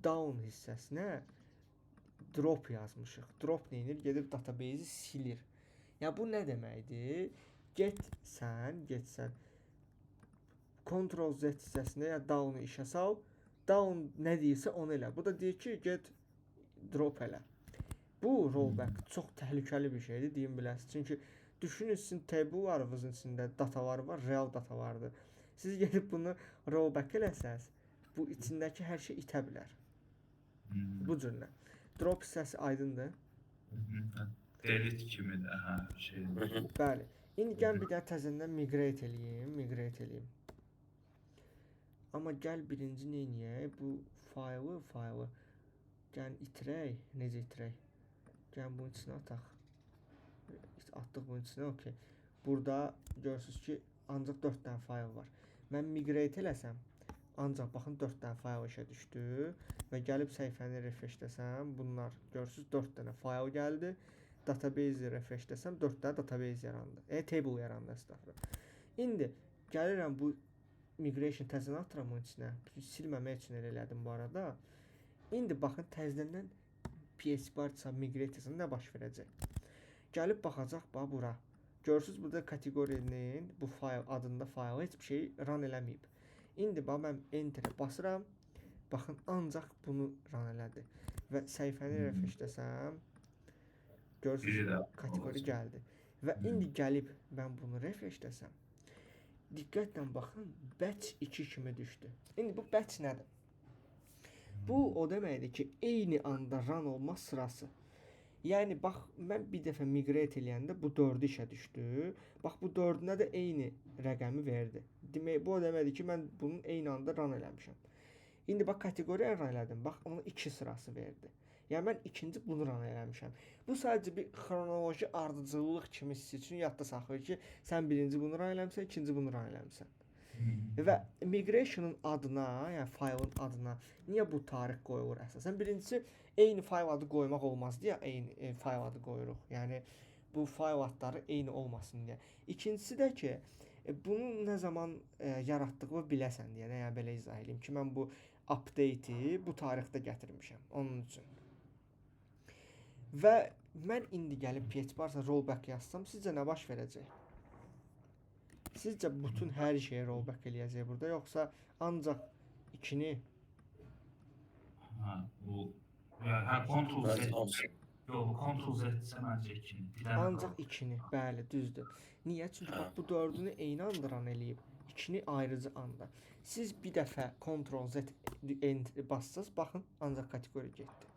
A: down hissəsinə drop yazmışıq. Drop nə edir? Gedib database-i silir. Ya bu nə deməkdir? Getsən Ctrl-Z hissəsində ya down-u işə sal. Down nə deyirsə onu elə. Bu da deyir ki, get drop elə. Bu rollback çox təhlükəli bir şeydir, deyim biləsiniz. Çünki düşünün sizin table-larınızın içində datalar var, real datalardır. Siz gedib bunu rollback eləsəz, bu içindəki hər şey itə bilər. Bu cürlə. Drop hissəsi aydındır.
B: Delete kimi də şey.
A: Bəli. İndi gəl bir daha təzədən migrate eləyim. Amma gəl birinci nə edək? Bu faylı gəl itirək. Necə itirək? Gəl bunun içinə ataq. Atdıq bunun içinə, okey. Burada görürsünüz ki, ancaq 4 dənə fayl var. Mən migrate eləsəm, ancaq baxın 4 dənə fayl işə düşdü və gəlib səhifəni refresh desəm, bunlar görürsünüz 4 dənə fayl gəldi. Database refresh desəm 4 dənə database yarandı. Table yarandı əslində. İndi gəlirəm bu migration təzədən atıram onun içinə. Silməmək üçün elə elədim bu arada. İndi baxın təzədən PHP artsa migrate nə baş verəcək? Gəlib baxacaq bax bura. Görürsüz burada kateqorinin bu fayl adında fayl heç bir şey run eləməyib. İndi bax mən enter basıram. Baxın ancaq bunu run elədi. Və səhifəni refresh desəm görürsüz kateqori gəldi. Və indi gəlib mən bunu refresh desəm diqqətlə baxın batch 2 kimi düşdü. İndi bu batch nədir? Bu o deməkdir ki, eyni anda run olma sırası. Yəni bax mən bir dəfə migrate eləyəndə bu 4 işə düşdü. Bax bu 4-ünə də eyni rəqəmi verdi. Demək bu o deməkdir ki, mən bunun eyni anda run eləmişəm. İndi bax kateqoriya run elədim. Bax onun 2 sırası verdi. Yəni mən ikinci bunu run eləmişəm. Bu sadəcə bir xronoloji ardıcıllıq kimi sizin üçün yadda saxlayır ki, sən birinci bunu run eləmisən, ikinci bunu run eləmisən. Və migration'ın adına, yəni faylın adına niyə bu tarix qoyulur əsasən? Birincisi eyni fayl adı qoymaq olmaz deyə eyni fayl adı qoyuruq. Yəni bu fayl adları eyni olmasın deyə. İkincisi də ki, bunu nə zaman yaratdığımı biləsən deyə, yəni belə izah edeyim ki, mən bu update-i bu tarixdə gətirmişəm onun üçün. Və mən indi gəlib PHP arsa rollback yazsam, sizcə nə baş verəcək? Sizcə bütün hər şeyi rollback eləyəcək burada, yoxsa ancaq 2-ni?
B: Bu Ctrl Z. Yox, Ctrl Z məncə 2-ni.
A: Ancaq 2-ni, bəli, düzdür. Niyə? Çünki bax bu 4-ünü eyni anda run eləyib, 2-ni ayrıcı anda. Siz bir dəfə Ctrl Z enter bassaz, baxın, ancaq kateqori getdi.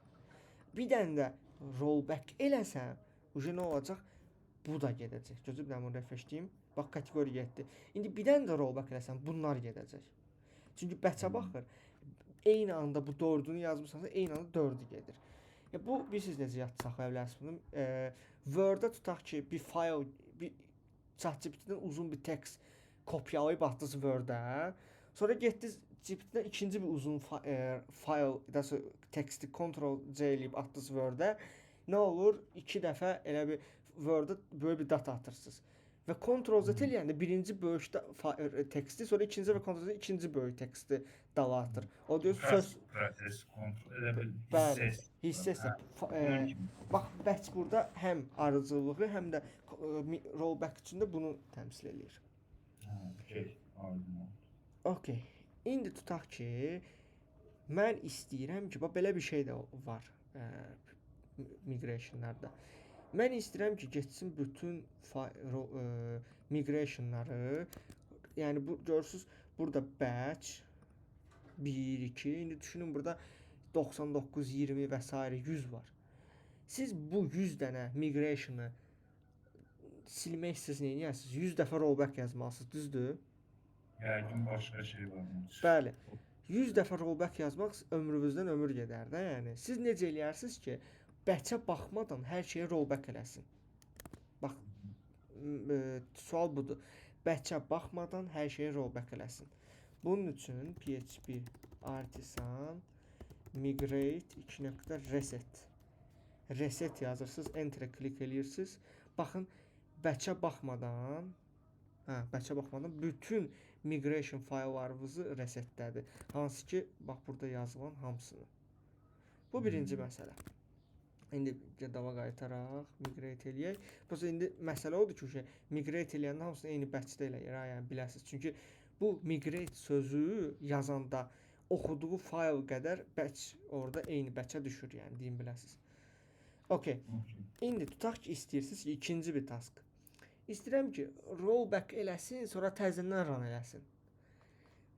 A: Bir dənə də rollback eləsəm, nə olacaq? Bu da gedəcək. Gözü bir dənə bunu refresh deyim. Bax kateqori getdi. İndi bir dənə də rollback eləsəm, bunlar gedəcək. Çünki batch-ə baxır. Eyni anda bu 4-ünü yazmısansa, eyni anda 4-ü gedir. Bu bilirsiniz necə yadda saxlaya bilərsiniz bunu? Word-ə tutaq ki, bir fayl, bir ChatGPT-dən uzun bir tekst kopyalayıb atdınız Word-ə. Sonra getdiniz GPT-dən ikinci bir uzun fayl, teksti Ctrl-C eləyib atdınız Word-ə. Nə olur? 2 dəfə elə bir Word-ə böyük bir data atırsınız. Və Ctrl-Z eləyəndə birinci böyük teksti, sonra ikinci və Ctrl-Z ikinci böyük teksti dala atır. O deyir söz
B: proses kontrol elə bil
A: hissə. Bax batch burada həm arıcılığı, həm də rollback üçün də bunu təmsil eləyir. Okay. İndi tutaq ki, mən istəyirəm ki, bax belə bir şey də var migrationlarda. Mən istəyirəm ki, getsin bütün migrationları, yəni bu görürsüz, burada batch 1, 2, indi düşünün burada 99, 20 və s. 100 var. Siz bu 100 dənə migrationu silmək istəsəniz, nə edirsiniz? 100 dəfə rollback yazmalısınız, düzdür?
B: Yəqin başqa şey var.
A: Bəli. 100 dəfə rollback yazmaq ömrünüzdən ömür gedər də, yəni. Siz necə eləyərsiniz ki, batch-ə baxmadan hər şeyi rollback eləsin? Bax, sual budur. Batch-ə baxmadan hər şeyi rollback eləsin. Bunun üçün PHP artisan migrate 2.reset reset yazırsınız, enter-ə klik eləyirsiniz. Baxın, batch-ə baxmadan bütün migration fayllarınızı resetlədi. Hansı ki, bax burada yazılan hamısını. Bu birinci məsələ. İndi dava qaytaraq, migrate eləyək. Prosta indi məsələ odur ki, migrate eləyəndə hamısını eyni batch-də eləyir, yəni biləsiniz. Çünki bu migrate sözü yazanda oxuduğu fayl qədər batch orada eyni batch-ə düşür, yəni deyim biləsiniz. Okay. İndi tutaq ki, istəyirsiniz ki, ikinci bir task. İstəyirəm ki, rollback eləsin, sonra təzədən run eləsin.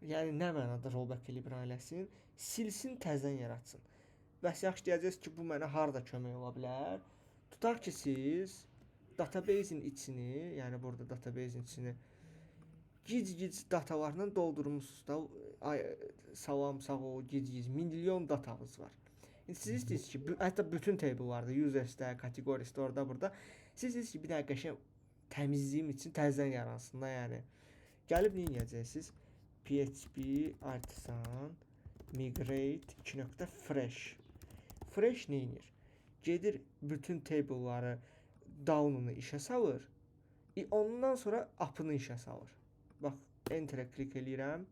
A: Yəni nə mənada rollback eləyib run eləsin? Silsin, təzədən yaratsın. Bəs yaxşı deyəcəksiniz ki, bu mənə harda kömək ola bilər? Tutaq ki, siz database-in içini, yəni burada database-in içini gic-gic datalarla doldurmuşsunuz da, salam, sağ ol, gic-gic, milyon datanız var. Siz istəyirsiniz ki, hətta bütün table-larda, usersdə, kategorisdə, orada, burada, siz istəyirsiniz ki, bir dənə qəşəng təmizliyim üçün təzədən yaransın da, yəni. Gəlib nə edəcəksiniz? PHP artisan migrate 2.fresh. Fresh nə edir? Gedir bütün table-ları down-unu işə salır. Ondan sonra up-ını işə salır. Bax, enter-ə klik eləyirəm.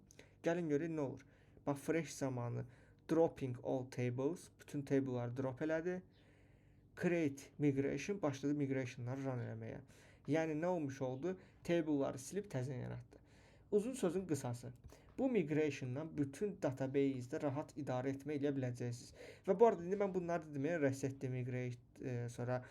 A: Gəlin görək nə olur. Bax fresh zamanı dropping all tables, bütün table'ları drop elədi. Create migration başladı migrationları run eləməyə. Yəni nə olmuş oldu? Table'ları silib təzədən yaratdı. Uzun sözün qısası. Bu migrationdan bütün database-də rahat idarə etmə elə biləcəksiniz. Və bu arada indi mən bunları deməyə reset, migrate, sonra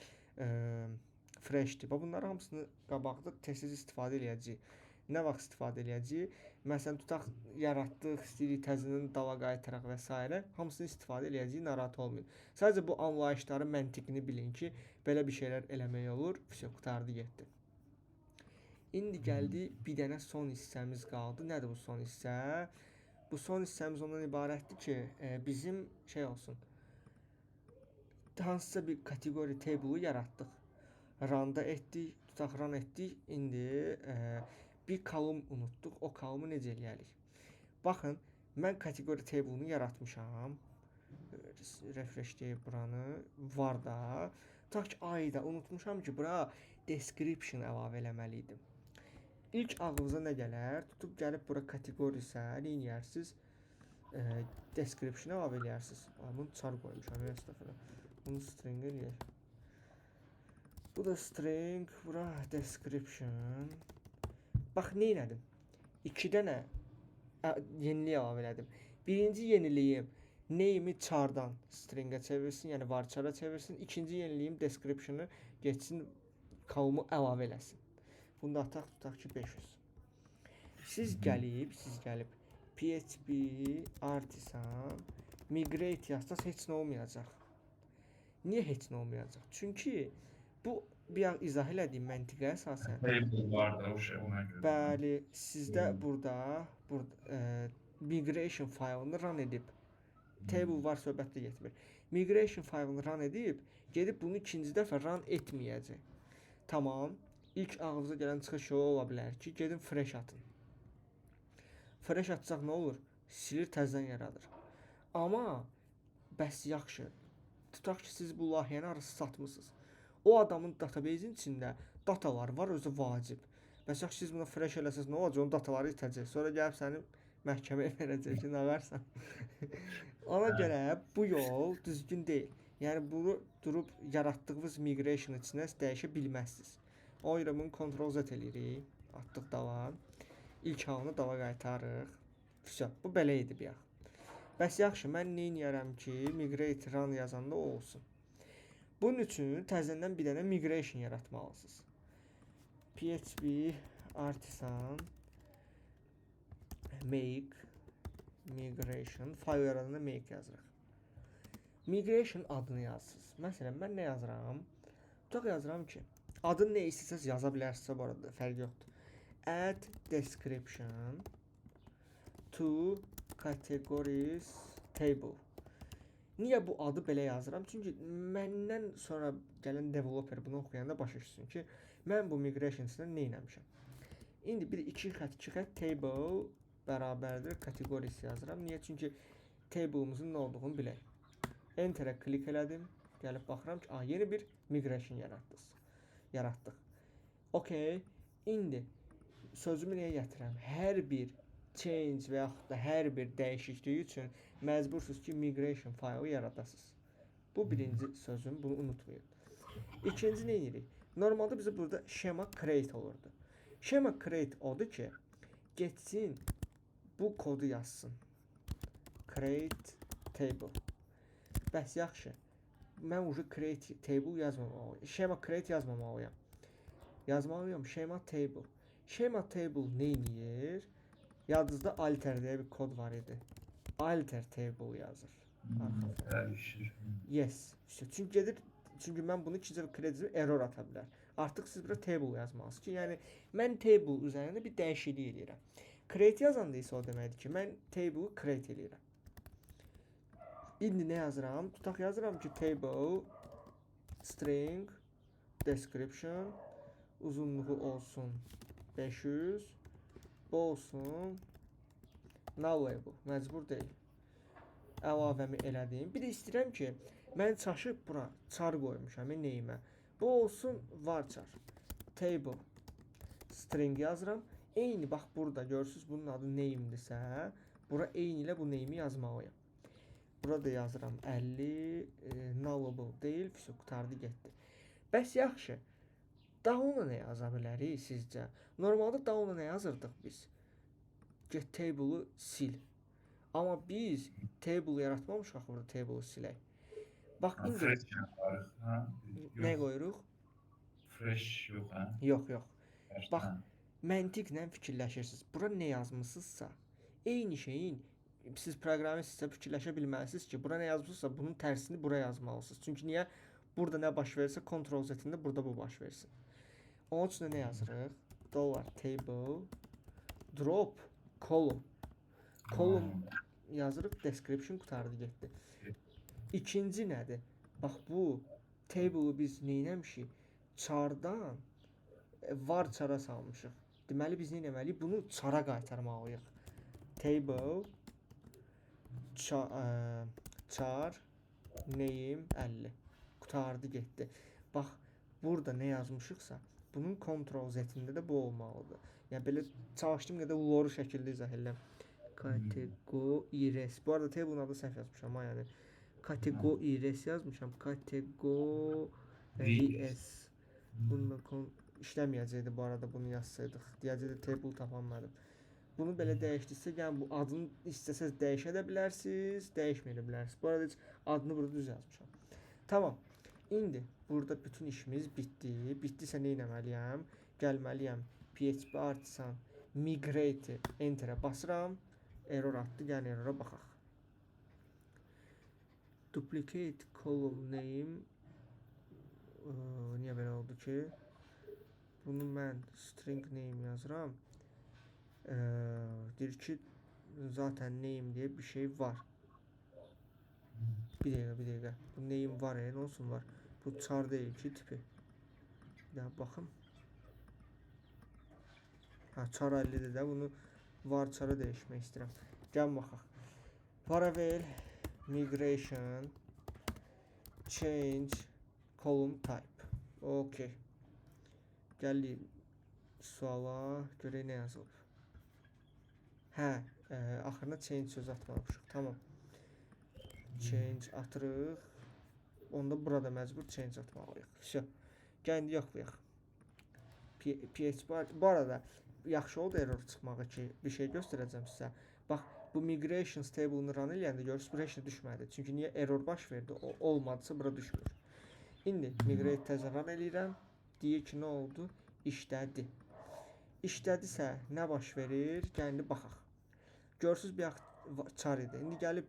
A: fresh tip. Bunların hamısını qabaqda tez-tez istifadə edəcəyik. Nə vaxt istifadə edəcəyik? Məsələn, tutaq yaratdıq, istəyirik təzədən dala qaytaraq və s. hamısını istifadə edəcəyik, narahat olmayın. Sadəcə bu anlayışların məntiqini bilin ki, belə bir şeylər eləmək olur. Vəsə qurtardı getdi. İndi gəldi bir dənə son hissəmiz qaldı. Nədir bu son hissə? Bu son hissəmiz ondan ibarətdir ki, bizim şey olsun. Hansısa bir kateqori table-u yaratdıq. Run-da etdik, tutaq run etdik. İndi bir kolum unutduq. O kolumu necə eləyərik? Baxın, mən kateqori table-unu yaratmışam. Refresh deyib buranı. Var da. Tutaq ki, ayda unutmuşam ki, bura description əlavə eləməliydim. İlk ağlınıza nə gələr? Tutub gəlib bura kateqorisə, nə edərsiniz? Description əlavə eləyərsiniz. Bunu çar qoymuşam. Bunu string eləyək. Bu da string, bura description. Bax, nə elədim? 2 dənə yenilik əlavə elədim. Birinci yeniliyim name'i chardan stringə çevirsin, yəni varchara çevirsin. İkinci yeniliyim description'ı geçsin, kolumu əlavə eləsin. Bunu da ataq, tutaq ki 500. Siz gəlib PHP artisan migrate yazsaz heç nə olmayacaq. Niyə heç nə olmayacaq? Çünki bu bir izah elədiyim məntiqə əsasən.
B: Table var da o şey ona görə.
A: Bəli, sizdə burada migration faylını run edib. Table var söhbətdə getmir. Migration faylını run edib, gedib bunu ikinci dəfə run etməyəcək. Tamam. İlk ağzınıza gələn çıxış yolu ola bilər ki, gedin fresh atın. Fresh atsaq nə olur? Silir, təzədən yaradır. Amma bəs yaxşı. Tutaq ki, siz bu layihəni arası satmısınız. O adamın database-in içində datalar var, özü vacib. Bəs yaxşı, siz buna fresh eləsəz nə olacaq? Onun dataları itəcək. Sonra gəlib səni məhkəməyə verəcək ki, nə versən. Ona görə bu yol düzgün deyil. Yəni bunu durub yaratdığınız migration içinə dəyişə bilməzsiniz. O görə bunu Ctrl-Z eləyirik. Atdıq dala. İlk halını dala qaytarırıq. Vəsə, bu belə idi bir yax. Bəs yaxşı, mən nə edərəm ki, migrate run yazanda o olsun. Bunun üçün təzədən bir dənə migration yaratmalısınız. PHP artisan make migration fayl yaradanda make yazırıq. Migration adını yazırsınız. Məsələn, mən nə yazıram? Tutaq yazıram ki, adını nə istəsəz yaza bilərsinizsə bu arada, fərq yoxdur. Add description to categories table. Niyə bu adı belə yazıram? Çünki məndən sonra gələn developer bunu oxuyanda başa düşsün ki, mən bu migration içində nə etmişəm. İndi bir 2 xətt table bərabərdir categories yazıram. Niyə? Çünki table'ımızın nə olduğunu bilək. Enter'ə klik elədim. Gəlib baxıram ki, yeni bir migration yaratdıq. Okay. İndi sözümü nəyə gətirəm? Hər bir change və yaxud da hər bir dəyişiklik üçün məcbursunuz ki, migration faylı yaradasınız. Bu birinci sözüm, bunu unutmayın. İkinci nə edirik? Normalda bizə burada schema create olurdu. Schema create odur ki, getsin bu kodu yazsın. Create table. Bəs yaxşı. Mən ucu create table yazmamalıyım. Schema create yazmamalıyım. Yazmalıyım schema table. Schema table nə edir? Yadınızda alter deyə bir kod var idi. Alter table yazır. Yes. Çünki mən bunu ikinci create error ata bilər. Artıq siz bura table yazmalısınız ki, yəni mən table üzərində bir dəyişiklik edirəm. Create yazanda isə o deməkdir ki, mən table create edirəm. İndi nə yazıram? Tutaq yazıram ki, table string description uzunluğu olsun 500, bu olsun nullable, məcbur deyil. Əlavəmi elədim. Bir də istəyirəm ki, mən çaşıb bura char qoymuşam neyimə. Bu olsun varchar. Table string yazıram. Eyni bax burada görürsüz bunun adı name'dirsə, Bura eyni ilə bu name'i yazmalıyam. Burada yazıram 50, nullable deyil, vəsə qurtardı getdi. Bəs yaxşı. Daha ona nə yaza bilərik sizcə? Normalda daha ona nə yazırdıq biz? Get table-u sil. Amma biz table yaratmamışıq axı burada table-u silək. Bax indi
B: Fresh yaparıq, ha?
A: nə
B: Yox,
A: qoyuruq?
B: fresh yox, ha?
A: Yox, yox.
B: Fresh,
A: Bax,
B: ha?
A: məntiqlə fikirləşirsiniz. Bura nə yazmısınızsa, eyni şeyin siz proqramistsə fikirləşə bilməlisiniz ki, bura nə yazmısınızsa, bunun tərsini bura yazmalısınız. Çünki niyə? Burada nə baş verirsə, Ctrl Z-ində burada bu baş versin. Onun üçün nə yazırıq? $table drop column. Column yazırıq, description qurtardı getdi. İkinci nədir? Bax bu table-u biz nə etmişik? Chardan var çara salmışıq. Deməli biz nə etməliyik? Bunu çara qaytarmalıyıq. Table char name 50. Qurtardı getdi. Bax burada nə yazmışıqsa, bunun Ctrl Z-ində də bu olmalıdır. Yəni belə çalışdığım qədər loru şəkildə izah edirəm. Categories. Bu arada table-ın adını səhv yazmışam, yəni categories yazmışam. Categories. Bununla işləməyəcəkdi bu arada bunu yazsaydıq. Deyəcəkdi table tapanmadım. Bunu belə dəyişdirsə, yəni bu adını istəsəz dəyişə də bilərsiniz, dəyişməyə də bilərsiniz. Bu arada heç adını burada düz yazmışam. Tamam. İndi burada bütün işimiz bitdi. Bitdisə nə etməliyəm? Gəlməliyəm PHP Artisan migrate enterə basıram. Error atdı. Yəni errora baxaq. Duplicate column name niyə belə oldu ki? Bunu mən string name yazıram. Deyir ki, zaten name diye bir şey var. Bir dəqiqə. Bu name var, nə olsun var. Bu char deyil ki, tipi. Bir daha baxım. Ha, char 50-dir də. Bunu var chara dəyişmək istəyirəm. Gəlin baxaq. Laravel migration change column type. Okay. Gəlir suala görək nə yazılıb. Hə, axırına change sözü atmamışıq. Tamam. Change atırıq. Onda burada məcbur change atmalıyıq. Vəsə. Gəlin yoxlayaq. PHP bu arada yaxşı oldu error çıxmağı ki, bir şey göstərəcəm sizə. Bax, bu migrations table-ını run eləyəndə görürsünüz, bura heç nə düşmədi. Çünki niyə error baş verdi? O olmadısa bura düşmür. İndi migrate təzə run eləyirəm. Deyir ki, nə oldu? İşlədi. İşlədisə nə baş verir? Gəlin baxaq. Görürsünüz bir char idi. İndi gəlib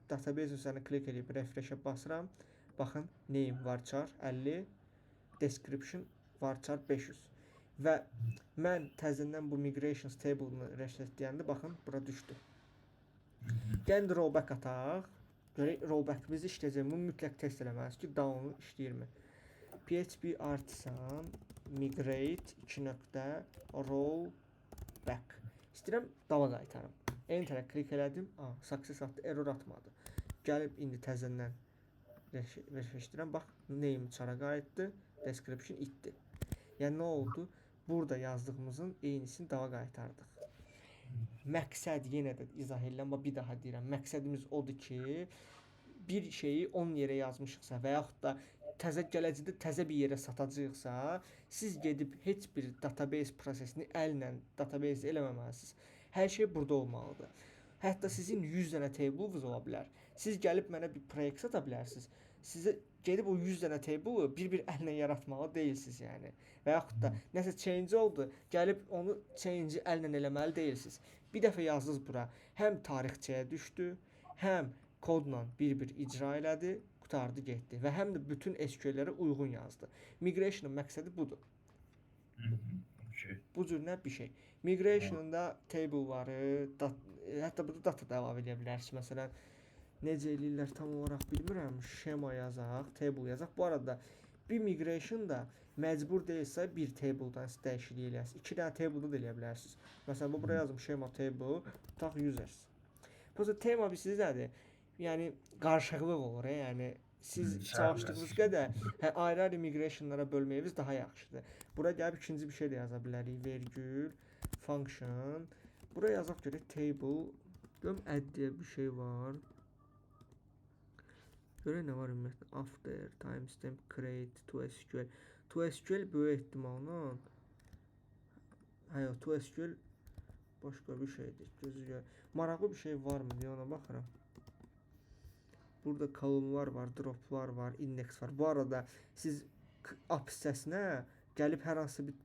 A: database üzərinə klik edib refresh-ə basıram. Baxın, name varchar 50, description varchar 500. Və mən təzədən bu migrations table-ını resetləyəndə baxın, bura düşdü. Gəlin rollback ataq. Görək rollback-imiz işləyəcək. Bunu mütləq test eləməlisiniz ki, down işləyirmi? PHP Artisan migrate 2.rollback. İstəyirəm dava qaytarım. Enterə klik elədim. Success atdı, error atmadı. Gəlib indi təzədən refreshdirəm. Bax, name çara qayıtdı, description itdi. Yəni nə oldu? Burada yazdığımızın eynisini dava qaytardıq. Məqsəd yenə də izah edirəm, bir daha deyirəm. Məqsədimiz odur ki, bir şeyi 10 yerə yazmışıqsa və yaxud da gələcəkdə təzə bir yerə satacağıqsa, siz gedib heç bir database prosesini əllə database eləməməlisiniz. Hər şey burada olmalıdır. Hətta sizin 100 dənə table-unuz ola bilər. Siz gəlib mənə bir proyekt sata bilərsiniz. Sizə gedib o 100 dənə table-u bir əllə yaratmalı deyilsiniz yəni. Və yaxud da nəsə change oldu, gəlib onu change-i əllə eləməli deyilsiniz. Bir dəfə yazdınız bura, həm tarixçəyə düşdü, həm kodla bir icra elədi, qurtardı getdi və həm də bütün SQL-lərə uyğun yazdı. Migration-ın məqsədi budur. Bu cür nə bir şey. Migration-da table-ları, hətta burada data da əlavə edə bilərsiniz. Məsələn, necə eləyirlər tam olaraq bilmirəm. Şema yazaq, table yazaq. Bu arada bir migration da məcbur deyilsə bir table-dan dəyişiklik eləyəsiniz. 2 dənə table-da da eləyə bilərsiniz. Məsələn, bu buraya yazım şema table, tutaq users. Bu tema bilirsiniz nədir? Yəni qarışıqlıq olur, yəni siz çalışdığınız qədər ayrı-ayrı migrationlara bölməyiniz daha yaxşıdır. Bura gəlib ikinci bir şey də yaza bilərik. Vergül, function. Bura yazaq görək table Görüm add diye bir şey var. Görək nə var ümumiyyətlə. After, timestamp, create, to SQL. To SQL böyük ehtimalla. Hayır, to SQL başqa bir şeydir. Gözü gör. Maraqlı bir şey varmı deyə ona baxıram. Burada kolonlar var, droplar var, indeks var. Bu arada siz app hissəsinə gəlib hər hansı bir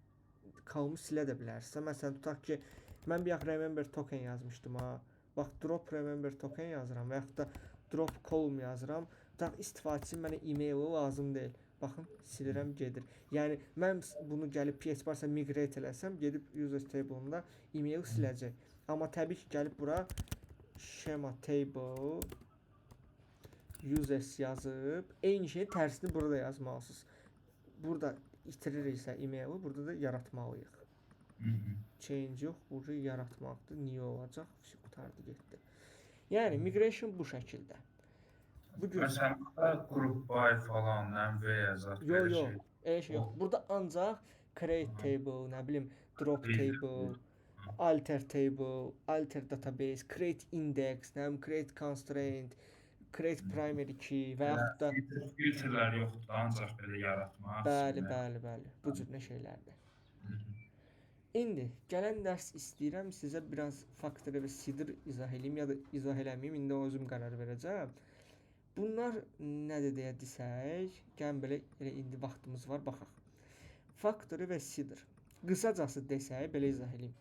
A: kolonu silə də bilərsiniz. Məsələn, tutaq ki, mən bir remember token yazmışdım ha. Bax, drop remember token yazıram və yaxud da drop column yazıram. Tutaq istifadəçinin mənə e-maili lazım deyil. Baxın, silirəm, gedir. Yəni mən bunu gəlib PHP varsa migrate eləsəm, gedib users table-unda e-mail siləcək. Amma təbii ki, gəlib bura schema table users yazıb, eyni şeyin tərsini burada yazmalısınız. Burada itiririksə e-maili, burada da yaratmalıyıq. Change yox, burada yaratmaqdır. Niyə olacaq? Qutardı, getdi. Yəni migration bu şəkildə.
B: Məsələn, group by falan, MV yazar.
A: Yox, elə şey yox. Burada ancaq create table, nə bilim, drop table, alter table, alter database, create index, nə bilim, create constraint, create primary key və yaxud da
B: filtrlər yoxdur, ancaq belə yaratmaq.
A: Bəli. Bu cür nə şeylərdir. İndi gələn dərs istəyirəm sizə biraz Factory və Seeder izah eləyim ya da izah eləməyim. İndi özüm qərar verəcəm. Bunlar nədir deyə desək, gəlin belə elə indi vaxtımız var, baxaq. Factory və Seeder. Qısacası desək, belə izah eləyim.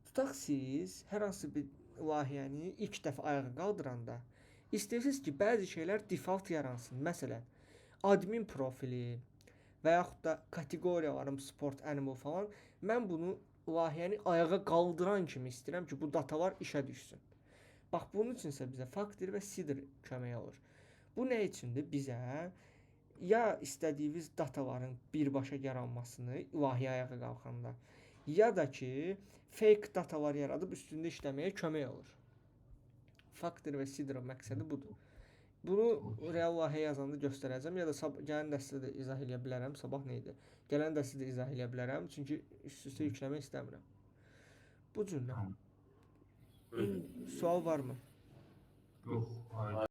A: Tutaq siz hər hansı bir layihəni ilk dəfə ayağa qaldıranda istəyirsiniz ki, bəzi şeylər default yaransın. Məsələn, admin profili və yaxud da kateqoriyalarım, sport, animal falan. Mən bunu layihəni ayağa qaldıran kimi istəyirəm ki, bu datalar işə düşsün. Bax, bunun üçün isə bizə Factory və Seeder kömək olur. Bu nə üçündür? Bizə ya istədiyiniz dataların birbaşa yaranmasını layihə ayağa qalxanda, ya da ki, fake datalar yaradıb üstündə işləməyə kömək olur. Factory və Seeder məqsədi budur. Bunu real layihə yazanda göstərəcəm ya da gələn dərsdə də izah eləyə bilərəm. Sabah nə idi? Gələn dərsdə də izah eləyə bilərəm, çünki üst-üstə yükləmək istəmirəm. Bu cür. Sual varmı?
B: Yox,